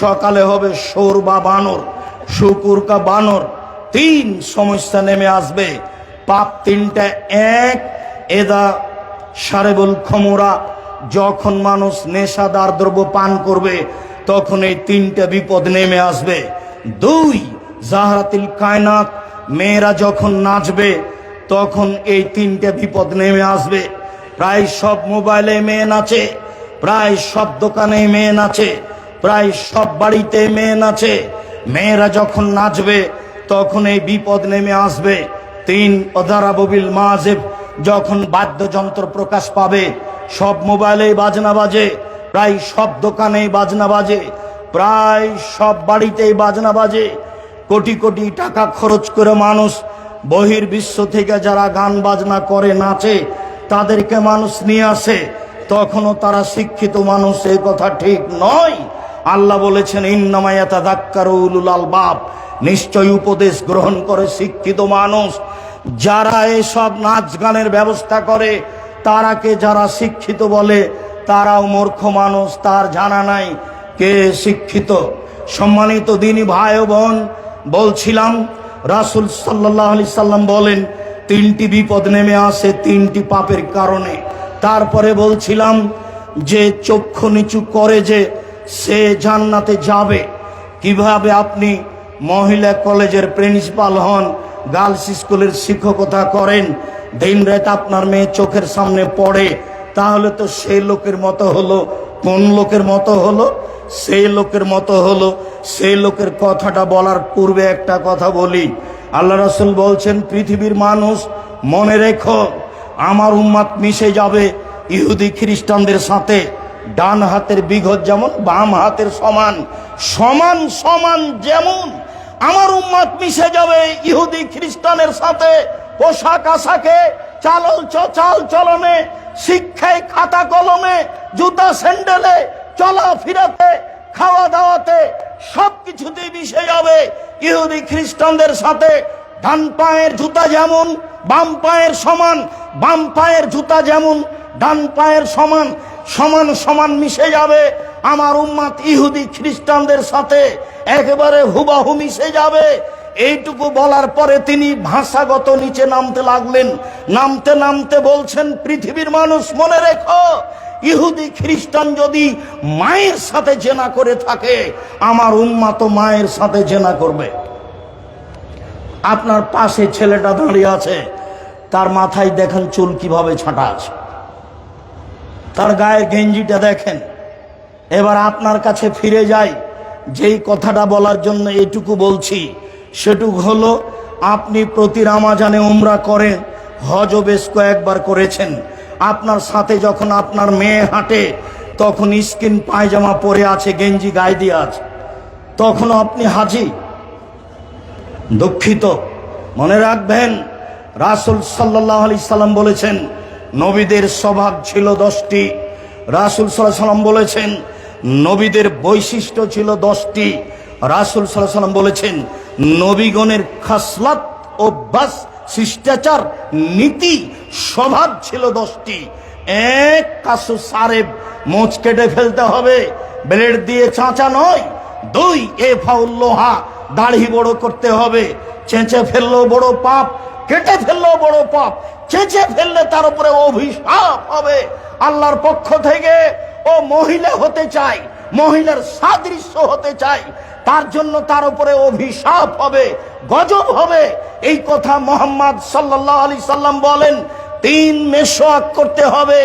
সকালে হবে সৌর বা বানর, শুকুর কা বানর। 3, সমস্যা নেমে আসবে। পাপ 3টা। 1, এদা সারেবুল খমুরা, যখন মানুষ নেশাদার দ্রব্য পান করবে তখন এই 3টে বিপদ নেমে আসবে। 2, জাহরাতিল কায়নাত, মেয়েরা যখন নাচবে তখন এই 3টে বিপদ নেমে আসবে। প্রায় সব মোবাইলে মেয়ে নাচে, প্রায় সব দোকানে মেয়ে নাচে, প্রায় সব বাড়িতে মেয়ে নাচে। মেয়েরা যখন নাচবে তখন এই বিপদ নেমে আসবে। 3 অদারাববিল মাজেব, যখন বাদ্যযন্ত্র প্রকাশ পাবে, সব মোবাইলেই বাজনা বাজে, প্রায় সব দোকানেই বাজনা বাজে, প্রায় সব বাড়িতেই বাজনা বাজে। কোটি কোটি টাকা খরচ করে মানুষ বহির্বিশ্ব থেকে যারা গান বাজনা করে নাচে তাদেরকে মানুষ নিয়ে আসে, তখনও তারা শিক্ষিত মানুষ, এই কথা ঠিক নয়। আল্লাহ বলেছেন ইন্নামা ইয়াতাযাক্কারু উলুল আলবাব, নিশ্চয় উপদেশ গ্রহণ করে শিক্ষিত মানুষ। যারা এসব নাচ গানের ব্যবস্থা করে তারাকে যারা শিক্ষিত বলে তারাও মূর্খ মানুষ, তার জানা নাই কে শিক্ষিত। সম্মানিত দিনী ভাই ও বোন, বলছিলাম রাসূল সাল্লাল্লাহু আলাইহি সাল্লাম বলেন 3টি বিপদ নেমে আসে 3টি পাপের কারণে। তারপরে বলছিলাম যে চক্ষু নিচু করে যে সে জান্নাতে যাবে। কিভাবে আপনি মহিলা কলেজের প্রিন্সিপাল হন, গার্লস স্কুলের শিক্ষকতা করেন, দিন রাত আপনার মেয়ে চোখের সামনে পড়ে, তাহলে তো সেই লোকের মতো হলো। কোন লোকের মতো হলো? সেই লোকের মতো হলো। সেই লোকের কথাটা বলার পূর্বে একটা কথা বলি। আল্লাহ রাসূল বলছেন পৃথিবীর মানুষ মনে রেখো, আমার উম্মাত মিশে যাবে ইহুদি খ্রিস্টানদের সাথে। ডান হাতের বিঘত যেমন বাম হাতের সমান, সমান সমান যেমন আমার উম্মাত মিশে যাবে ইহুদি খ্রিস্টানের সাথে। পোশাক আশাকে, চাল চলনে, শিক্ষায়, খাতা কলমে, জুতা স্যান্ডেলে, চলাফেরাতে, খাওয়া দাওয়াতে, সবকিছুতেই মিশে যাবে ইহুদি খ্রিস্টানদের সাথে। ডান পায়ের জুতা যেমন বাম পায়ের সমান, বাম পায়ের জুতা যেমন ডান পায়ের সমান, সমান সমান মিশে যাবে আমার উম্মাত ইহুদি খ্রিস্টানদের সাথে, একেবারে হুবাহু মিশে যাবে। এইটুকু বলার পরে তিনি ভাষাগত নিচে নামতে লাগলেন। নামতে নামতে বলছেন পৃথিবীর মানুষ মনে রেখো, ইহুদি খ্রিস্টান যদি মায়ের সাথে জেনা করে থাকে, আমার উম্মাত মায়ের সাথে জেনা করবে। আপনার পাশে ছেলেটা দাঁড়িয়ে আছে, তার মাথায় দেখেন চুল কিভাবে ছাঁটা আছে, তার গায়ের গেঞ্জিটা দেখেন। এবার আপনার কাছে ফিরে যাই, যেই কথাটা বলার জন্য এটুকু বলছি সেটুকু হলো, আপনি প্রতি রমজানে উমরা করেন, হজও বেশ কয়েকবার করেছেন। আপনার সাথে যখন আপনার মেয়ে হাঁটে তখন স্কিন পায়জামা পরে আছে, গেঞ্জি গায়ে দিয়ে আছে, তখন আপনি হাজি। দুঃখিত, মনে রাখবেন রাসূল সাল্লাল্লাহু আলাইহি সাল্লাম বলেছেন নবীদের স্বভাব ছিল 10টি। রাসূল সাল্লাল্লাহু আলাইহি সাল্লাম বলেছেন নবীদের বৈশিষ্ট্য ছিল 10টি। রাসূল সাল্লাল্লাহু আলাইহি সাল্লাম বলেছেন নবীগণের খাসলাত, অভ্যাস, শিষ্টাচার, নীতি, স্বভাব ছিল 10টি। 1 কাসু সারেব, মোচ কেটে ফেলতে হবে, ব্লেড দিয়ে চাঁচা নয়। 2 এফাউল্লোহা, দাড়ি বড় করতে হবে, চেঁচে ফেললেও বড় পাপ, কেটে ফেললেও বড় পাপ, চেঁচে ফেললে তার উপরে অভিশাপ হবে আল্লাহর পক্ষ থেকে। ও মহিলা হতে চাই, মহিলার সাদৃশ্য হতে চাই, তার জন্য তার উপরে অভিশাপ হবে, গজব হবে। এই কথা মুহাম্মদ সাল্লাল্লাহু আলাইহি সাল্লাম বলেন। 3 মেশওয়াক করতে হবে,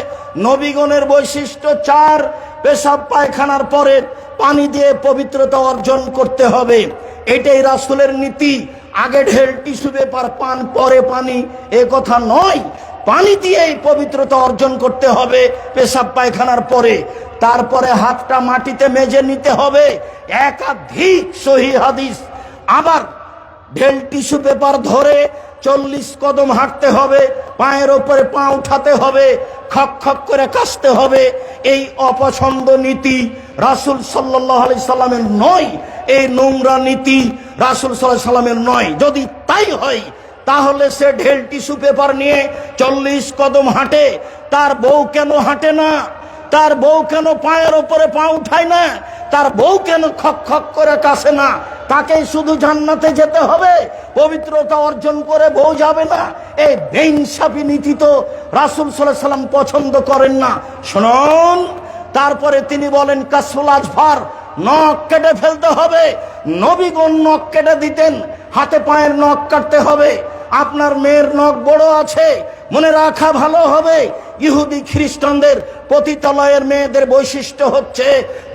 নবীগণের বৈশিষ্ট্য 4 পেশাব পায়খানার পরে পানি দিয়ে পবিত্রতা অর্জন করতে হবে। এটাই রাসূলের নীতি। আগে ঢেল টিস্যু পেপার পান, পরে পানি, এ কথা নয়। পানি দিয়েই পবিত্রতা অর্জন করতে হবে পেশাব পায়খানার পরে। তারপরে হাতটা মাটিতে মেজে নিতে হবে, একাধিক সহিহ হাদিস। আবার ঢেল টিস্যু পেপার ধরে 40 কদম হাঁটতে হবে, পায়ের ওপরে পা উঠাতে হবে, খক খক করে কাশতে হবে। এই অপছন্দ নীতি রাসূল সাল্লাল্লাহু আলাইহি সাল্লামের নয়। এই নোংরা নীতি রাসূল সাল্লাল্লাহু আলাইহি সাল্লামের নয়। যদি তাই হয় তাহলে সে ঢেল টিস্যু পেপার নিয়ে 40 কদম হাঁটে, তার বউ কেন হাঁটে না? তার বউ কেন পায়ের ওপরে পা উঠায় না? তার বউ কেন খক খক করে কাশে না? তাকেই শুধু জান্নাতে যেতে হবে, পবিত্রতা অর্জন করে বউ যাবে না? এই বেইনসাফি নীতি তো রাসূল সাল্লাল্লাহু আলাইহি সাল্লাম পছন্দ করেন না। শুনুন, তারপরে তিনি বলেন কাসফুল আজফার, নখ কেটে ফেলতে হবে। নবীগণ নখ কেটে দিতেন, হাতে পায়ের নখ কাটতে হবে। আপনার মেয়ের নখ বড় আছে, মনে রাখা ভালো হবে ইহুদি খ্রিস্টানদের পতিতালয়ের মেয়েদের বৈশিষ্ট্য হচ্ছে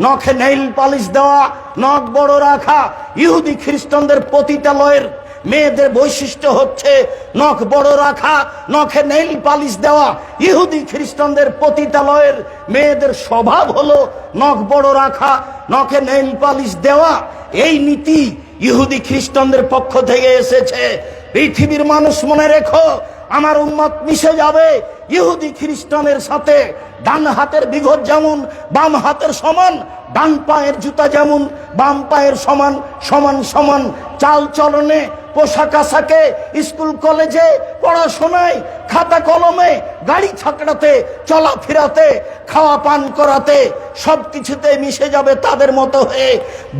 নখে নেইল পালিশ দেওয়া, নখ বড় রাখা। ইহুদি খ্রিস্টানদের পতিতালয়ের মেয়েদের বৈশিষ্ট্য হচ্ছে নখ বড় রাখা, নখে নেইল পালিশ দেওয়া। ইহুদি খ্রিস্টানদের পতিতালয়ের মেয়েদের স্বভাব হলো নখ বড় রাখা, নখে নেইল পালিশ দেওয়া। এই নীতি ইহুদি খ্রিস্টানদের পক্ষ থেকে এসেছে। পৃথিবীর মানুষ মনে রেখো, আমার উম্মত মিশে যাবে ইহুদি খ্রিস্টানের সাথে। ডান হাতের বিঘত যেমন বাম হাতের সমান, ডান পায়ের জুতা যেমন বাম পায়ের সমান, সমান সমান চাল চলনে, পোশাক আশাকে, স্কুল কলেজে পড়াশোনায়, খাতা কলমে, গাড়ি ছাকড়াতে, চলাফেরাতে, খাওয়া পান করাতে সবকিছুতে মিশে যাবে তাদের মতো হয়ে।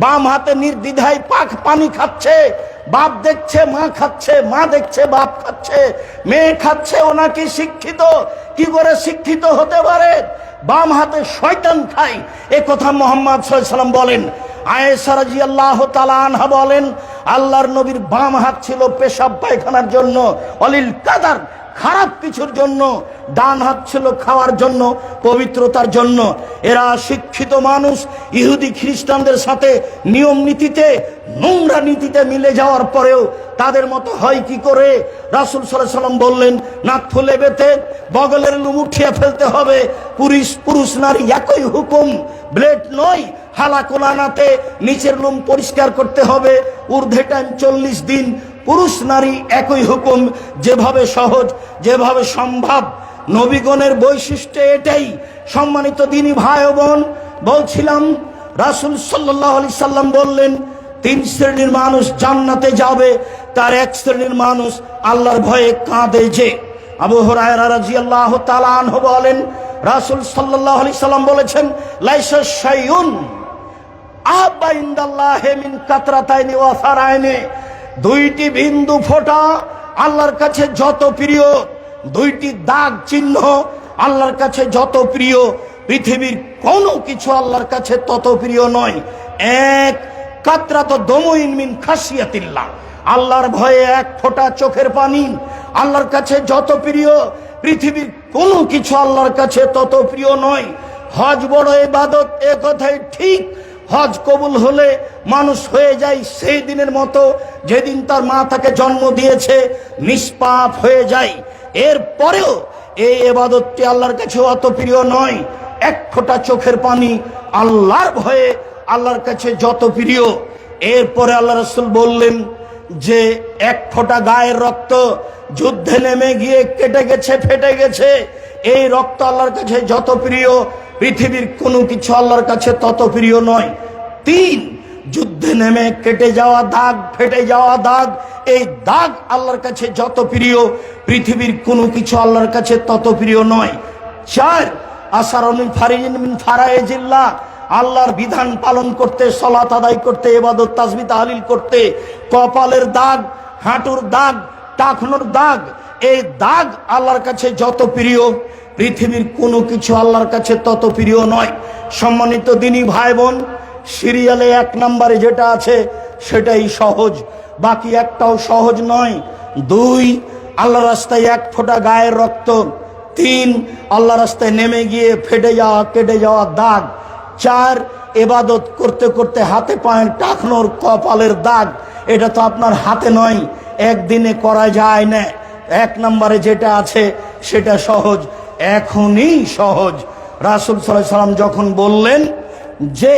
বাম হাতে নির্দ্বিধায় পানি খাচ্ছে, বাপ দেখছে মা খাচ্ছে, মা দেখছে বাপ খাচ্ছে, মেয়ে খাচ্ছে। ওনাকে শিক্ষিত কি করে শিক্ষিত হতে পারে? বাম হাতে শয়তান খায়, এ কথা মুহাম্মদ সাল্লাল্লাহু আলাইহি ওয়াসাল্লাম বলেন। আয়েশা রাদিয়াল্লাহু তাআলা আনহা বলেন, আল্লাহর নবীর বাম হাত ছিল পেশাব পায়খানার জন্য, অলিল কাদার, খারাপ কিছুর জন্য। ডান হাত ছিল খাওয়ার জন্য, পবিত্রতার জন্য। এরা শিক্ষিত মানুষ ইহুদি খ্রিস্টানদের সাথে নিয়ম নীতিতে, নোংরা নীতিতে মিলে যাওয়ার পরেও তাদের মতো হয় কি করে? রাসূল সাল্লাল্লাহু আলাইহি ওয়াসাল্লাম বললেন, নাক ফুলে বেতে বগলের লুম উঠিয়ে ফেলতে হবে। পুরুষ নারী একই হুকুম, ব্লেড নয়। হালাকোলানাতে নিচের লুম পরিষ্কার করতে হবে। ঊর্ধ্বে টাইম 40 দিন। পুরুষ নারী একই হুকুম, যেভাবে সহজ, যেভাবে সম্ভব। নবীগণের বৈশিষ্ট্য এটাই। সম্মানিত দিনী ভাই ও বোন, বলছিলাম রাসূল সাল্লাল্লাহু আলাইহি সাল্লাম বললেন, 3 শ্রেণীর মানুষ জান্নাতে যাবে। তার এক শ্রেণীর মানুষ আল্লাহর ভয়ে কাঁদে যে। আবু হুরায়রা রাদিয়াল্লাহু তাআলা আনহু বলেন, রাসূল সাল্লাল্লাহু আলাইহি সাল্লাম বলেছেন, লাইসা শাইউন আহাব্বা ইনদাল্লাহি মিন কাতরাতাইনি ওয়া ফারাইনি। 2টি বিন্দু ফোঁটা আল্লাহর কাছে যত প্রিয়, 2টি দাগ চিহ্ন আল্লাহর কাছে যত প্রিয়, পৃথিবীর কোনো কিছু আল্লাহর কাছে তত প্রিয় নয়। এক, কাতরাতু দমুইন মিন খাশিয়াতিল্লাহ, আল্লাহর ভয়ে এক ফোঁটা চোখের পানি আল্লাহর কাছে যত প্রিয়, পৃথিবীর কোনো কিছু আল্লাহর কাছে তত প্রিয় নয়। হজ বড় ইবাদত, এ কথাই ঠিক। হজ কবুল হলে মানুষ হয়ে যায় সেই দিনের মতো যেদিন তার মা তাকে জন্ম দিয়েছে, নিষ্পাপ হয়ে যায়। এরপরেও এই ইবাদতটি আল্লাহর কাছে অত প্রিয় নয়। এক ফোঁটা চোখের পানি আল্লাহর ভয়ে আল্লাহর কাছে যত প্রিয়। এরপরে আল্লাহ রাসূল বললেন যে এক ফোঁটা গায়ের রক্ত যুদ্ধে নেমে গিয়ে কেটে গেছে, ফেটে গেছে, এই রক্ত আল্লাহর কাছে যত প্রিয়, পৃথিবীর কোনো কিছু আল্লাহর কাছে তত প্রিয় নয়। 3, যুদ্ধে নেমে কেটে যাওয়া দাগ, ফেটে যাওয়া দাগ, এই দাগ আল্লাহর কাছে যত প্রিয়, পৃথিবীর কোনো কিছু আল্লাহর কাছে তত প্রিয় নয়। 4, আসারুন ফারিজিন মিন ফারাইজিল্লাহ, আল্লাহর বিধান পালন করতে, সালাত আদায় করতে, ইবাদত তাসবিহ তাহলিল করতে, কপালের দাগ, হাঁটুর দাগ, টাকনোর দাগ, এই দাগ আল্লাহর কাছে যত প্রিয়, পৃথিবীর কোনো কিছু আল্লাহর কাছে তত প্রিয় নয়। সম্মানিত দিনী ভাই বোন, সিরিয়ালে 1 নম্বরে যেটা আছে সেটাই সহজ, বাকি একটাও সহজ নয়। 2, আল্লাহর রাস্তায় এক ফোঁটা গায়ের রক্ত। 3, আল্লাহর রাস্তায় নেমে গিয়ে ফেটে যাওয়া, কেটে যাওয়া দাগ। 4, ইবাদত করতে করতে হাতে পায়ের টাকনোর, কপালের দাগ। এটা তো আপনার হাতে নয়, একদিনে করা যায় না। 1 নম্বরে যেটা আছে সেটা সহজ, এখনই সহজ। রাসূল সাল্লাল্লাহু আলাইহি সাল্লাম যখন বললেন যে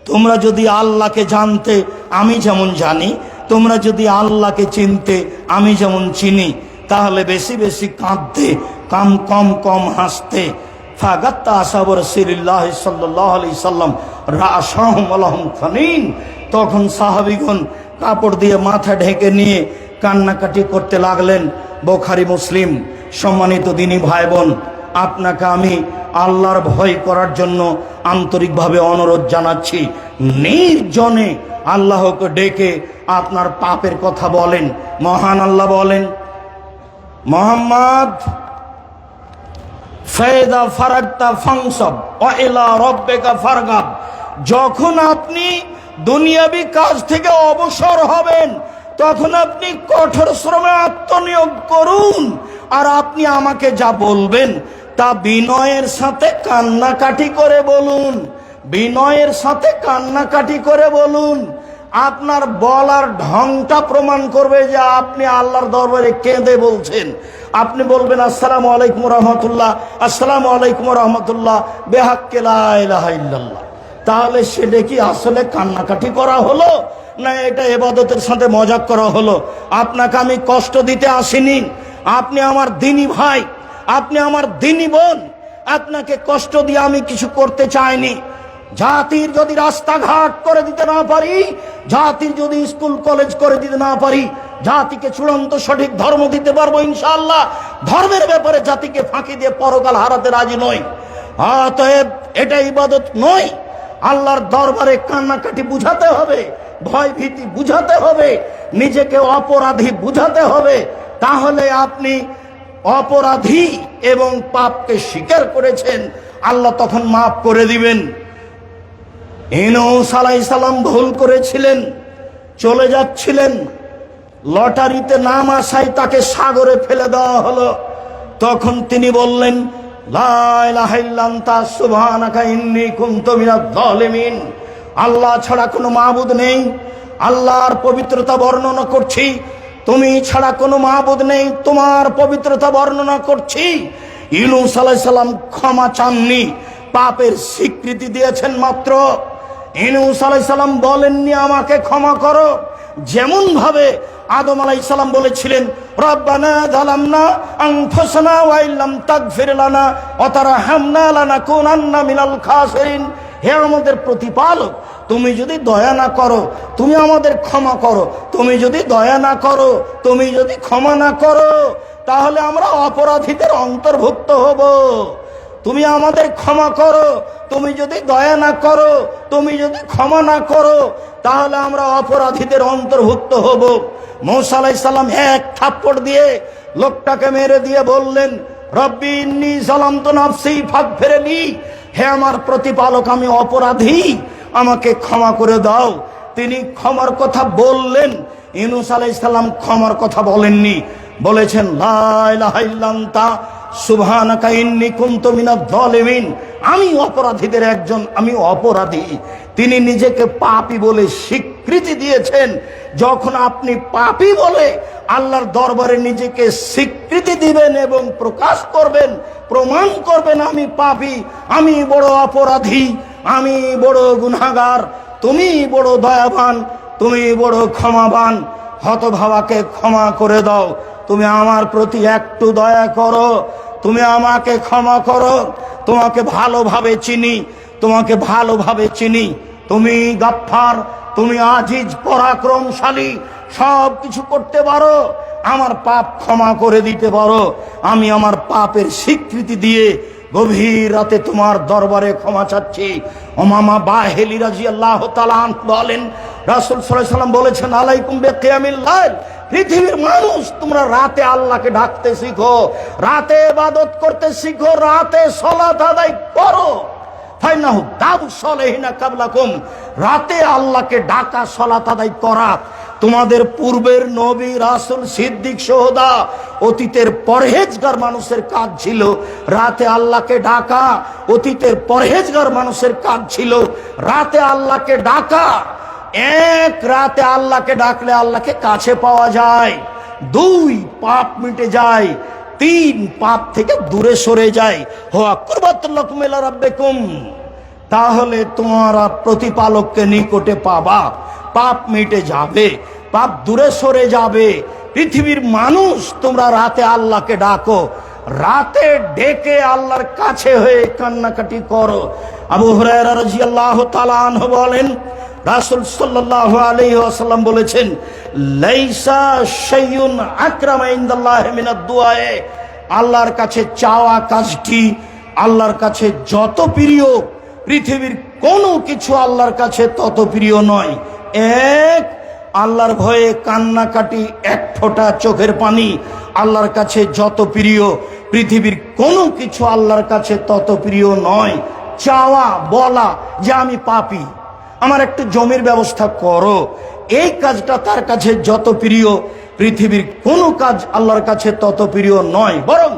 তোমরা যদি আল্লাহকে জানতে আমি যেমন জানি, তোমরা যদি আল্লাহকে চিনতে আমি যেমন চিনি, তাহলে বেশি বেশি কাঁদতে, কম কম কম হাসতে। ফাগাত্তা আসহাবু রাসূলিল্লাহ সাল্লাল্লাহু আলাইহি সাল্লাম রাআসাহুম ওয়ালাহুম ফানিন, তখন সাহাবীগণ কাপড় দিয়ে মাথা ঢেকে নিয়ে কান্নাকাটি করতে লাগলেন। বুখারী মুসলিম। সম্মানিত দিনী ভাই বোন, আপনাকে আমি আল্লাহর ভয় করার জন্য আন্তরিকভাবে অনুরোধ জানাচ্ছি। নির্জনে আল্লাহকে ডেকে আপনার পাপের কথা বলেন। মহান আল্লাহ বলেন, মুহাম্মদ ফাইদা ফারাগতা ফানসাব ওয়া ইলা রাব্বিকা ফারগাব, যখন আপনি দুনিয়াবি কাজ থেকে অবসর হবেন তখন আপনি কঠোর শ্রমে আত্মনিয়োগ করুন। আর আপনি আমাকে যা বলবেন তা বিনয়ের সাথে কান্নাকাটি করে বলুন, বিনয়ের সাথে কান্নাকাটি করে বলুন। আপনার বলার ঢংটা প্রমাণ করবে যে আপনি আল্লাহর দরবারে কেঁদে বলছেন। আপনি বলবেন আসসালামু আলাইকুম রহমতুল্লাহ, আসসালামু আলাইকুম রহমতুল্লাহ, বেহাক্কে লা ইলাহা ইল্লাল্লাহ। তাহলে সেটা কি আসলে কান্নাকাটি করা হলো, না এটা ইবাদতের সাথে মজাক করা হলো? আপনাকে আমি কষ্ট দিতে আসিনি, আপনি আমার দিনী ভাই, আপনি আমার দিনী বোন, আপনাকে কষ্ট দিয়ে আমি কিছু করতে চাইনি। জাতির যদি রাস্তাঘাট করে দিতে না পারি, জাতির যদি স্কুল কলেজ করে দিতে না পারি, জাতিকে চূড়ান্ত সঠিক ধর্ম দিতে পারবো ইনশাআল্লাহ। ধর্মের ব্যাপারে জাতিকে ফাঁকি দিয়ে পরকাল হারাতে রাজি নই। অতএব এটা ইবাদত নয়। আল্লাহর দরবারে কান্নাকাটি বুঝাতে হবে, ভয় ভীতি বুঝাতে হবে, নিজেকে অপরাধী বুঝাতে হবে। তাহলে আপনি অপরাধী এবং পাপকে স্বীকার করেছেন, আল্লাহ তখন মাফ করে দিবেন। ইউনূস আলাইহিস সালাম ভুল করেছিলেন, চলে যাচ্ছিলেন, লটারিতে নাম আসায় তাকে সাগরে ফেলে দেওয়া হলো। তখন তিনি বললেন লা ইলাহা ইল্লা আনতা সুবহানাকা ইন্নী কুনতু মিনাজ জালিমিন। আল্লাহ ছাড়া কোনো মাবুদ নেই, আল্লাহর পবিত্রতা বর্ণনা করছি। তুমি ছাড়া কোনো মাবুদ নেই, তোমার পবিত্রতা বর্ণনা করছি। ইউনূস আলাইহিস সালাম ক্ষমা চাননি, পাপের স্বীকৃতি দিয়েছেন মাত্র। ইউনূস আলাইহিস সালাম বলেননি আমাকে ক্ষমা করো। যেমন ভাবে আদম আলাইহিস সালাম বলেছিলেন রব্বানা যালামনা আনফুসানা ওয়া ইল্লাম তাগফির লানা ওয়া তারহামনা লানাকুনান্না মিনাল খাসিরিন। হে আমাদের প্রতিপালক, তুমি যদি দয়া না করো, তুমি আমাদের ক্ষমা করো। তুমি যদি দয়া না করো, তুমি যদি ক্ষমা না করো, তাহলে আমরা অপরাধীদের অন্তর্ভুক্ত হব। তুমি আমাদের ক্ষমা করো, তুমি যদি দয়া না করো, তুমি যদি ক্ষমা না করো, তাহলে আমরা অপরাধীদের অন্তর্ভুক্ত হব। মূসা আলাইহিস সালাম এক থাপ্পড় দিয়ে লোকটাকে মেরে দিয়ে বললেন রব্বি ইন্নী যালামতু নাফসি ফাগফিরলি। হে আমার প্রতিপালক, আমি অপরাধী, আমাকে ক্ষমা করে দাও। তিনি ক্ষমার কথা বললেন। ইউনূস আলাইহিস সালাম ক্ষমার কথা বলেননি, বলেছেন লা ইলাহা ইল্লা আনতা সুবহানাকা ইন্নী কুনতু মিনাজ জালিমিন। আমি অপরাধীদের একজন, আমি অপরাধী। তিনি নিজেকে পাপী বলে স্বীকৃতি দিয়েছেন। যখন আপনি পাপী বলে আল্লাহর দরবারে নিজেকে স্বীকৃতি দিবেন এবং প্রকাশ করবেন, প্রমাণ করবেন আমি পাপী, আমি বড় অপরাধী, আমি বড় গুনাহগার, তুমি বড় দয়াবান, তুমি বড় ক্ষমাবান, হতভাবাকে ক্ষমা করে দাও। তুমি আমার প্রতি একটু দয়া করো, তুমি আমাকে ক্ষমা করো। তোমাকে ভালোভাবে চিনি, তোমাকে ভালোভাবে চিনি। তুমি গাফফার, তুমি আজিজ, পরাক্রমশালী, সব কিছু করতে পারো, আমার পাপ ক্ষমা করে দিতে পারো। আমি আমার পাপের স্বীকৃতি দিয়ে গভীর রাতে তোমার দরবারে ক্ষমা চাচ্ছি। উমামা বাহিলি রাদিয়াল্লাহু তাআলা আনহু বলেন, রাসূল সাল্লাল্লাহু আলাইহি ওয়াসাল্লাম বলেছেন আলাইকুম বিকিয়ামিল লাইল। পৃথিবীর মানুষ, তোমরা রাতে আল্লাহকে ডাকতে শিখো, রাতে ইবাদত করতে শিখো, রাতে সালাত আদায় করো। ফাইনাহু দাবুস সালিহিনা কাবলাকুম। রাতে আল্লাহকে ডাকা, সালাত আদায় করা তোমাদের পূর্বের নবী, রাসূল, সিদ্দিক, শুহাদা, অতীতের পরহেজগার মানুষের কাজ ছিল। রাতে আল্লাহকে ডাকা অতীতের পরহেজগার মানুষের কাজ ছিল। রাতে আল্লাহকে ডাকা, এক রাতে আল্লাহকে ডাকলে আল্লাহকে কাছে পাওয়া যায়। দুই, পাপ মিটে যায়। তিন, পাপ থেকে দূরে সরে যায়। হুয়া কুরবাতুল লাকুম ইলা রাব্বিকুম। তাহলে তোমরা প্রতিপালককে নিকটে পাবা, পাপ মিটে যাবে, পাপ দূরে সরে যাবে। পৃথিবীর মানুষ, তোমরা রাতে আল্লাহকে ডাকো, রাতে ডেকে আল্লাহর কাছে হয়ে কান্নাকাটি করো। আবু হুরায়রা রাদিয়াল্লাহু তাআলা আনহু বলেন, রাসূল সাল্লাল্লাহু আলাইহি ওয়াসাল্লাম বলেছেন লাইসা শাইউন আকরামা ইনদাল্লাহি মিনাদ দুআয়ে। আল্লাহর কাছে চাওয়া কাজটি আল্লাহর কাছে যত প্রিয়, পৃথিবীর কোনো কিছু আল্লাহর কাছে তত প্রিয় নয়। এক, আল্লাহর ভয়ে কান্নাকাটি, এক ফোঁটা চোখের পানি আল্লাহর কাছে যত প্রিয়, পৃথিবীর কোনো কিছু আল্লাহর কাছে তত প্রিয় নয়। চাওয়া, বলা যে আমি পাপী, আমার একটু জমির ব্যবস্থা করো, এই কাজটা তার কাছে যত প্রিয়, পৃথিবীর কোনো কাজ আল্লাহর কাছে তত প্রিয় নয়। বরং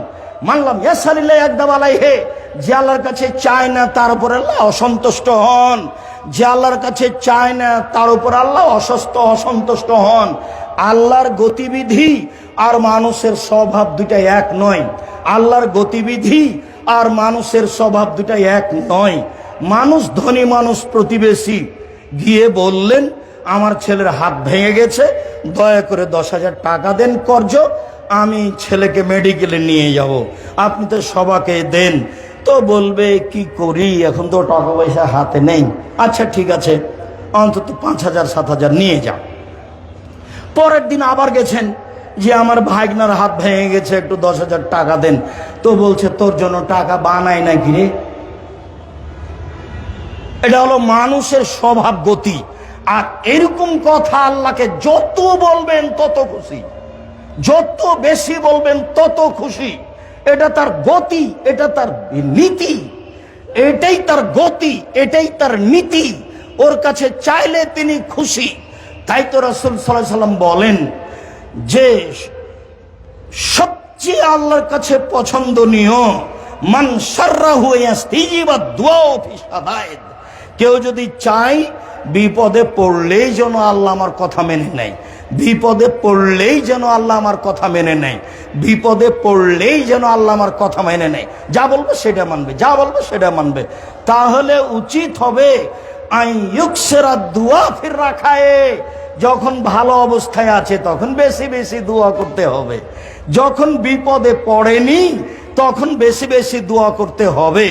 মানলাম ইয়াসালিল্লাহ একদম আলাইহে, যে আল্লাহর কাছে চায় না তার উপর আল্লাহ অসন্তুষ্ট হন। যে আল্লাহর কাছে চায় না তার উপর আল্লাহ অসন্তুষ্ট হন। আল্লাহর গতিবিধি আর মানুষের স্বভাব দুটাই এক নয়। আল্লাহর গতিবিধি আর মানুষের স্বভাব দুটাই এক নয়। মানুষ, ধনী মানুষ প্রতিবেশী গিয়ে বললেন আমার ছেলের হাত ভেঙে গেছে, দয়া করে 10,000 টাকা দেন কর্জ, আমি ছেলেকে মেডিকেলে নিয়ে যাব, আপনি তো সবাকে দেন। তো বলবে কি করি, এখন তো টাকা পয়সা হাতে নেই। আচ্ছা ঠিক আছে, অন্তত 5,000 7,000 নিয়ে যাও। পরের দিন আবার গেছেন যে আমার ভাইগনার হাত ভেঙে গেছে, একটু 10,000 টাকা দেন। তো বলছে তোর জন্য টাকা বানাই নাকি রে। এটা হলো মানুষের স্বভাব গতি। আর এরকম কথা আল্লাহকে যত বলবেন তত খুশি, যত বেশি বলবেন তত খুশি। এটা তার গতি, এটা তার নীতি, এটাই তার গতি, এটাই তার নীতি। ওর কাছে চাইলে তিনি খুশি। তাই তো রাসূল সাল্লাল্লাহু আলাইহি সাল্লাম বলেন যে সবচেয়ে আল্লাহর কাছে পছন্দনীয় মান শাররাহু ইয়াস্তিজিবা দুআ ফি শাদায়েদ। কেউ যদি চায় বিপদে পড়লেই যেন আল্লাহ আমার কথা মেনে নেয়, বিপদে পড়লেই যেন আল্লাহ আমার কথা মেনে নেয়, বিপদে পড়লেই যেন আল্লাহ আমার কথা মেনে নেয়, যা বলবে সেটা মানবে, যা বলবে সেটা মানবে। তাহলে উচিত হবে আইয়ুকসিরা দুআ ফির রাখায়ে, যখন ভালো অবস্থায় আছে তখন বেশি বেশি দোয়া করতে হবে, যখন বিপদে পড়েনি তখন বেশি বেশি দোয়া করতে হবে।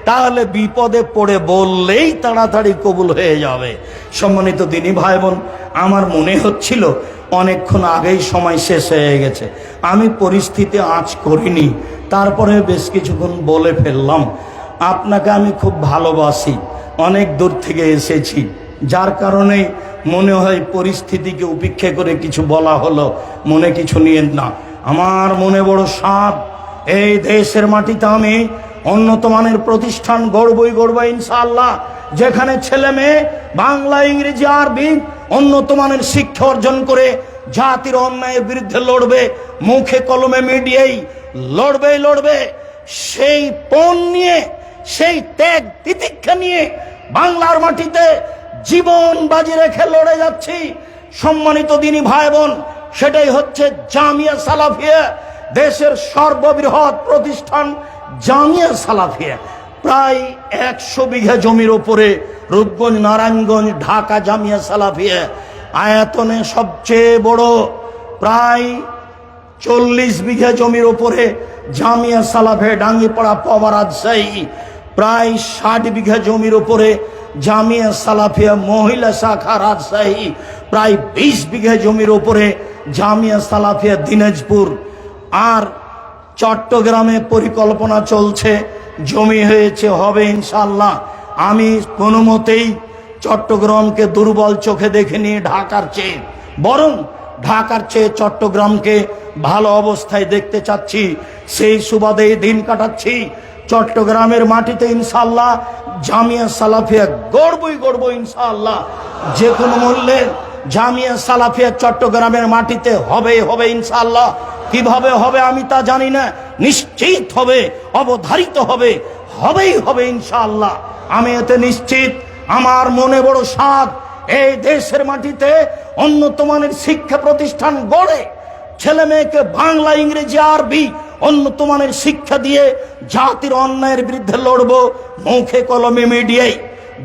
তাহলে বিপদে পড়ে বললেই তাড়াতাড়ি কবুল হয়ে যাবে। সম্মানিত দিনী ভাই বোন, আমার মনে হচ্ছিল অনেকক্ষণ আগেই সময় শেষ হয়ে গেছে, আমি পরিস্থিতি আঁচ করিনি, তারপরে বেশ কিছুক্ষণ বলে ফেললাম। আপনাকে আমি খুব ভালোবাসি, অনেক দূর থেকে এসেছি, যার কারণে মনে হয় পরিস্থিতিকে উপেক্ষা করে কিছু বলা হলো, মনে কিছু নিয়েন না। আমার মনে বড় সাধ, এই দেশের মাটিতে আমি উন্নত মানের প্রতিষ্ঠান গড়বই ইনশাআল্লাহ, যেখানে ছেলে মেয়ে বাংলা, ইংরেজি, আরবি উন্নত মানের শিক্ষা অর্জন করে জাতির অন্যায়ের বিরুদ্ধে লড়বে, মুখে কলমে মিডিয়ায় লড়বে। সেই পণ নিয়ে, সেই ত্যাগ তিতিক্ষা নিয়ে বাংলার মাটিতে জীবন বাজি রেখে লড়ে যাচ্ছি। সম্মানিত দিনী ভাই বোন, সেটাই হচ্ছে জামিয়া সালাফিয়া, দেশের সর্ববৃহৎ প্রতিষ্ঠান জামিয়া সালাফিয়া। প্রায় 100 বিঘা জমির উপরে রূপগঞ্জ, নারায়ণগঞ্জ, ঢাকা জামিয়া সালাফিয়া আয়তনে সবচেয়ে বড়। প্রায় 40 বিঘা জমির উপরে জামিয়া সালাফিয়া ডাঙ্গিপাড়া, পাওয়া, রাজশাহী। প্রায় 60 বিঘা জমির উপরে জামিয়া সালাফিয়া মহিলা শাখা, রাজশাহী। প্রায় 20 বিঘা জমির উপরে জামিয়া সালাফিয়া, দিনাজপুর। আর চট্টগ্রামে পরিকল্পনা চলছে, জমি হয়েছে, হবে ইনশাআল্লাহ। আমি কোনো মতেই চট্টগ্রামকে দুর্বল চোখে দেখিনি ঢাকার চেয়ে, বরং ঢাকার চেয়ে চট্টগ্রামকে ভালো অবস্থায় দেখতে চাচ্ছি। সেই সুবাদে দিন কাটাচ্ছি। চট্টগ্রামের মাটিতে ইনশাআল্লাহ জামিয়া সালাফিয়া গড়বই ইনশাআল্লাহ। যে কোনো মূল্যে জামিয়া সালাফিয়া চট্টগ্রামের মাটিতে হবে ইনশাআল্লাহ। কিভাবে হবে আমি তা জানি না, নিশ্চিত হবে, অবধারিত হবেই ইনশাআল্লাহ। আমি এতে নিশ্চিত। আমার মনে বড় সাধ, এই দেশের মাটিতে উন্নত মানের শিক্ষা প্রতিষ্ঠান গড়ে ছেলে মেয়েকে বাংলা, ইংরেজি, আরবি উন্নত মানের শিক্ষা দিয়ে জাতির অন্যায়ের বিরুদ্ধে লড়বো, মুখে কলমে মিডিয়ায়।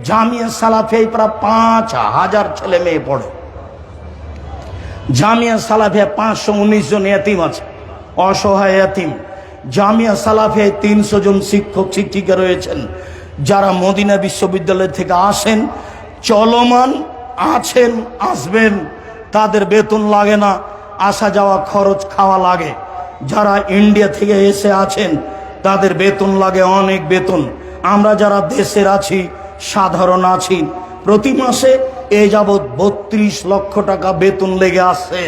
জামিয়া সালাফিয়ায় প্রায় 5,000 ছেলে মেয়ে পড়ে। জামিয়া সালাফিয়া 519 জন এতিম আছে, অসহায় এতিম। জামিয়া সালাফিয়ায় 300 জন শিক্ষক শিক্ষিকা রয়েছেন, যারা মদিনা বিশ্ববিদ্যালয় থেকে আসেন, চলমান আছেন, আসবেন। তাদের বেতন লাগে না, আসা যাওয়া খরচ খাওয়া লাগে। যারা ইন্ডিয়া থেকে এসে আছেন তাদের বেতন লাগে, অনেক বেতন। আমরা যারা দেশের আছি, সাধারণ আছি, প্রতি মাসে এ যাবৎ 32 লক্ষ টাকা বেতন লেগে আসছে।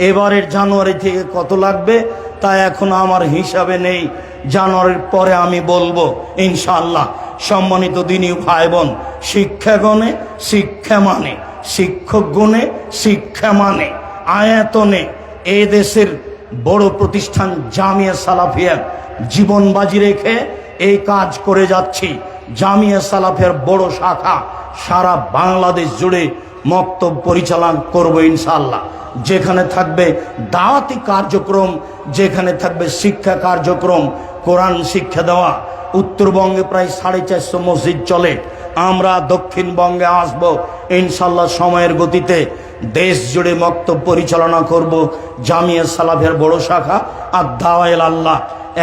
এবারের জানুয়ারি থেকে কত লাগবে তা এখন আমার হিসাবে নেই, জানুয়ারির পরে আমি বলবো ইনশাআল্লাহ। সম্মানিত দিনী ভাই বোন, শিক্ষা গণে শিক্ষা মানে, শিক্ষক গুণে শিক্ষা মানে, আয়তনে এ দেশের বড় প্রতিষ্ঠান জামিয়া সালাফিয়া জীবন বাজি রেখে এই কাজ করে যাচ্ছি। জামিয়া সালাফিয়ার বড় শাখা সারা বাংলাদেশ জুড়ে মক্তব পরিচালনা করব ইনশাআল্লাহ। যেখানে থাকবে দাওয়াতি কার্যক্রম, যেখানে থাকবে শিক্ষা কার্যক্রম, কোরআন শিক্ষা দেওয়া। উত্তরবঙ্গে প্রায় 450 মসজিদ চলে, আমরা দক্ষিণবঙ্গে আসব ইনশাআল্লাহ সময়ের গতিতে। দেশ জুড়ে মক্তব পরিচালনা করব জামিয়া সালাফের বড় শাখা আর দাওয়ায়ে আল্লাহ।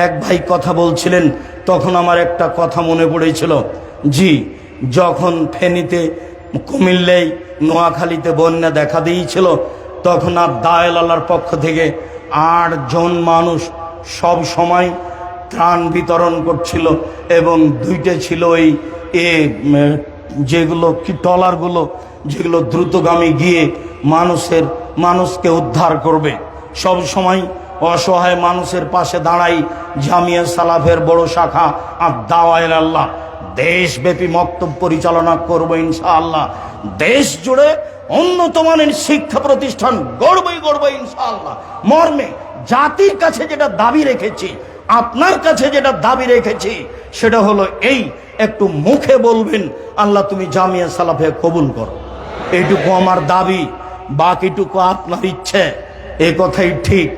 এক ভাই কথা বলছিলেন, তখন আমার একটা কথা মনে পড়েছিল। জি, যখন ফেনীতে, কুমিল্লায়, নোয়াখালীতে বন্যা দেখা দিয়েছিল, তখন আর দাওয়ায়ে আল্লাহর পক্ষ থেকে 8 জন মানুষ সব সময় ত্রাণ বিতরণ করছিল, এবং 2টা ছিল ওই যেগুলো কি ট্রলারগুলো, যেগুলো দ্রুতগামী গিয়ে মানুষকে উদ্ধার করবে। সব সময় অসহায় মানুষের পাশে দাঁড়াই জামিয়া সালাফের বড় শাখা আর দাওয়ায়ে আল্লাহ। দেশব্যাপী মক্তব পরিচালনা করব ইনশাআল্লাহ। দেশ জুড়ে উন্নত মানের শিক্ষা প্রতিষ্ঠান গড়ব ইনশাআল্লাহ। মর্মে জাতির কাছে যেটা দাবি রেখেছি, আপনার কাছে যেটা দাবি রেখেছি, সেটা হলো এই, একটু মুখে বলবেন আল্লাহ তুমি জামিয়া সালাফে কবুল করো। এইটুকু আমার দাবি, বাকিটুকু আপনার ইচ্ছে। এই কথাই ঠিক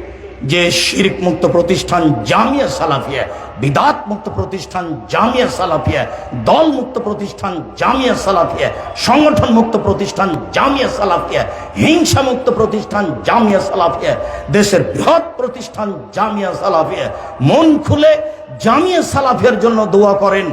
যে শিরক মুক্ত প্রতিষ্ঠান জামিয়া সালাফিয়া, বিদাত মুক্ত প্রতিষ্ঠান জামিয়া সালাফিয়া, দল মুক্ত প্রতিষ্ঠান জামিয়া সালাফিয়া, সংগঠন মুক্ত প্রতিষ্ঠান জামিয়া সালাফিয়া, হিংসা মুক্ত প্রতিষ্ঠান জামিয়া সালাফিয়া, দেশের বৃহৎ প্রতিষ্ঠান জামিয়া সালাফিয়া। মন খুলে জামিয়া সালাফিয়ার জন্য দোয়া করেন,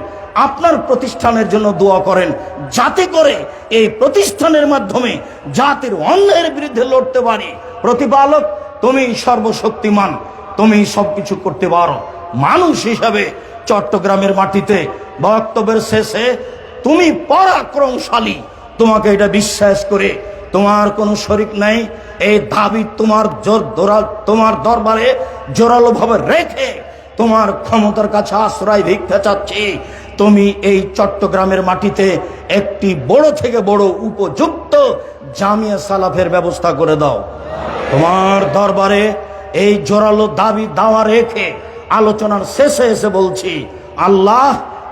আপনার প্রতিষ্ঠানের জন্য দোয়া করেন, যাতে করে এই প্রতিষ্ঠানের মাধ্যমে জাতির অন্যায়ের বিরুদ্ধে লড়তে পারি। প্রতিপালক তুমি সর্বশক্তিমান, তুমি সবকিছু করতে পারো। মানুষ হিসাবে চট্টগ্রামের মাটিতে বক্তব্যের শেষে তুমি পরাক্রমশালী, তোমাকে এটা বিশ্বাস করে তোমার কোনো শরিক নাই, এই দাবি তোমার দরবারে জোরালো ভাবে রেখে তোমার ক্ষমতার কাছে আশ্রয় ভিক্ষা চাচ্ছি। তুমি এই চট্টগ্রামের মাটিতে একটি বড় থেকে বড় উপযুক্ত জামিয়া সালাফের ব্যবস্থা করে দাও। তোমার দরবারে এই জোরালো দাবি দাওয়া রেখে আলোচনার শেষে এসে বলছি, আল্লাহ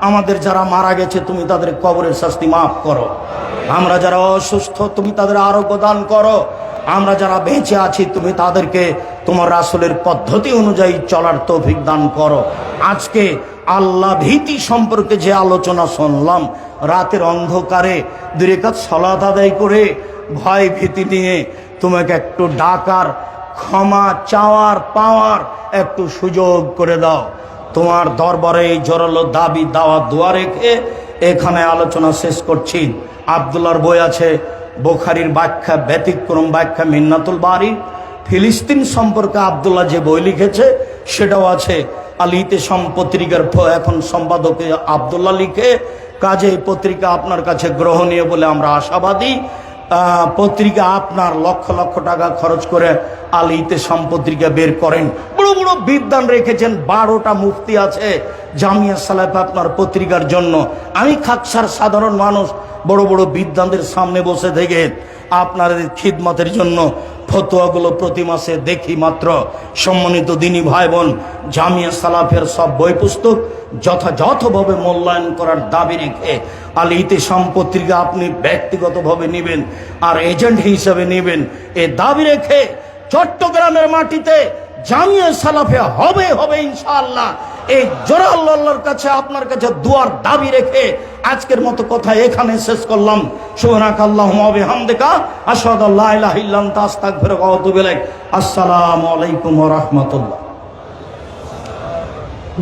আমাদের যারা মারা গেছে তুমি তাদের কবরের শাস্তি মাফ করো। আমরা যারা অসুস্থ তুমি তাদের আরোগ্য দান করো। আমরা যারা বেঁচে আছি তুমি তাদেরকে তোমার রাসূলের পদ্ধতি অনুযায়ী চলার তৌফিক দান করো। আজকে আল্লাহ ভীতি সম্পর্কে যে আলোচনা শুনলাম, রাতের অন্ধকারে 2 রাকাত সালাত আদায় করে ভয় ভীতি নিয়ে তোমাকে একটু ডাকার, ক্ষমা চাওয়ার, পাওয়ার একটু সুযোগ করে দাও। তোমার দরবারে এই জোরালো দাবি দাওয়া দোয়া রেখে এখানে আলোচনা শেষ করছি। আব্দুল্লাহর বই আছে, বুখারীর ব্যাখ্যা, ব্যতিক্রম ব্যাখ্যা মিন্নাতুল বারী। ফিলিস্তিন সম্পর্কে আব্দুল্লাহ যে বই লিখেছে সেটাও আছে। আল ইতিসাম পত্রিকার এখন সম্পাদক আব্দুল্লাহ লিখে, কাজে এই পত্রিকা আপনার কাছে গ্রহণীয় বলে আমরা আশাবাদী। পত্রিকা আপনার লক্ষ লক্ষ টাকা খরচ করে আল ইতিসাম পত্রিকা বের করেন, বড় বড় বিদ্বান রেখেছেন, 12টা মুফতি আছে জামিয়া সালাফ আপনার পত্রিকার জন্য। আমি খাকসার সাধারণ মানুষ বড় বড় বিদ্বানদের সামনে বসে থেকে আপনাদের খিদমতের জন্য ফতোয়াগুলো প্রতি মাসে দেখি মাত্র। সম্মানিত দিনী ভাই বোন, জামিয়া সালাফের সব বই পুস্তক যথাযথভাবে মূল্যায়ন করার দাবি রেখে আল ইতিসাম পত্রিকা আপনি ব্যক্তিগতভাবে নেবেন আর এজেন্ট হিসেবে নেবেন, এ দাবি রেখে চট্টগ্রামের মাটিতে জামিয়া সালাফে হবে ইনশাআল্লাহ। এই জোরাল আল্লাহর কাছে আপনার কাছে দুয়ার দাবি রেখে আজকের মতো কথা এখানে শেষ করলাম। সুবহানাকাল্লাহুম্মা ওয়া বিহামদিকা আশহাদু আল্লা ইলাহা ইল্লা আনতা আস্তাগফিরুকা ওয়া আতুবু ইলাইক। আসসালামু আলাইকুম ওয়া রাহমাতুল্লাহ।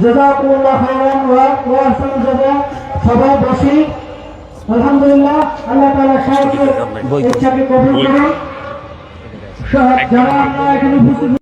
জাযাকুমুল্লাহু খাইরান ওয়া আহসানু জাযা। সবাই বসি। আলহামদুলিল্লাহ, আল্লাহ তাআলা সাহায্য ইচ্ছাকে কবুল করুন। যারা আমরা এখানে উপস্থিত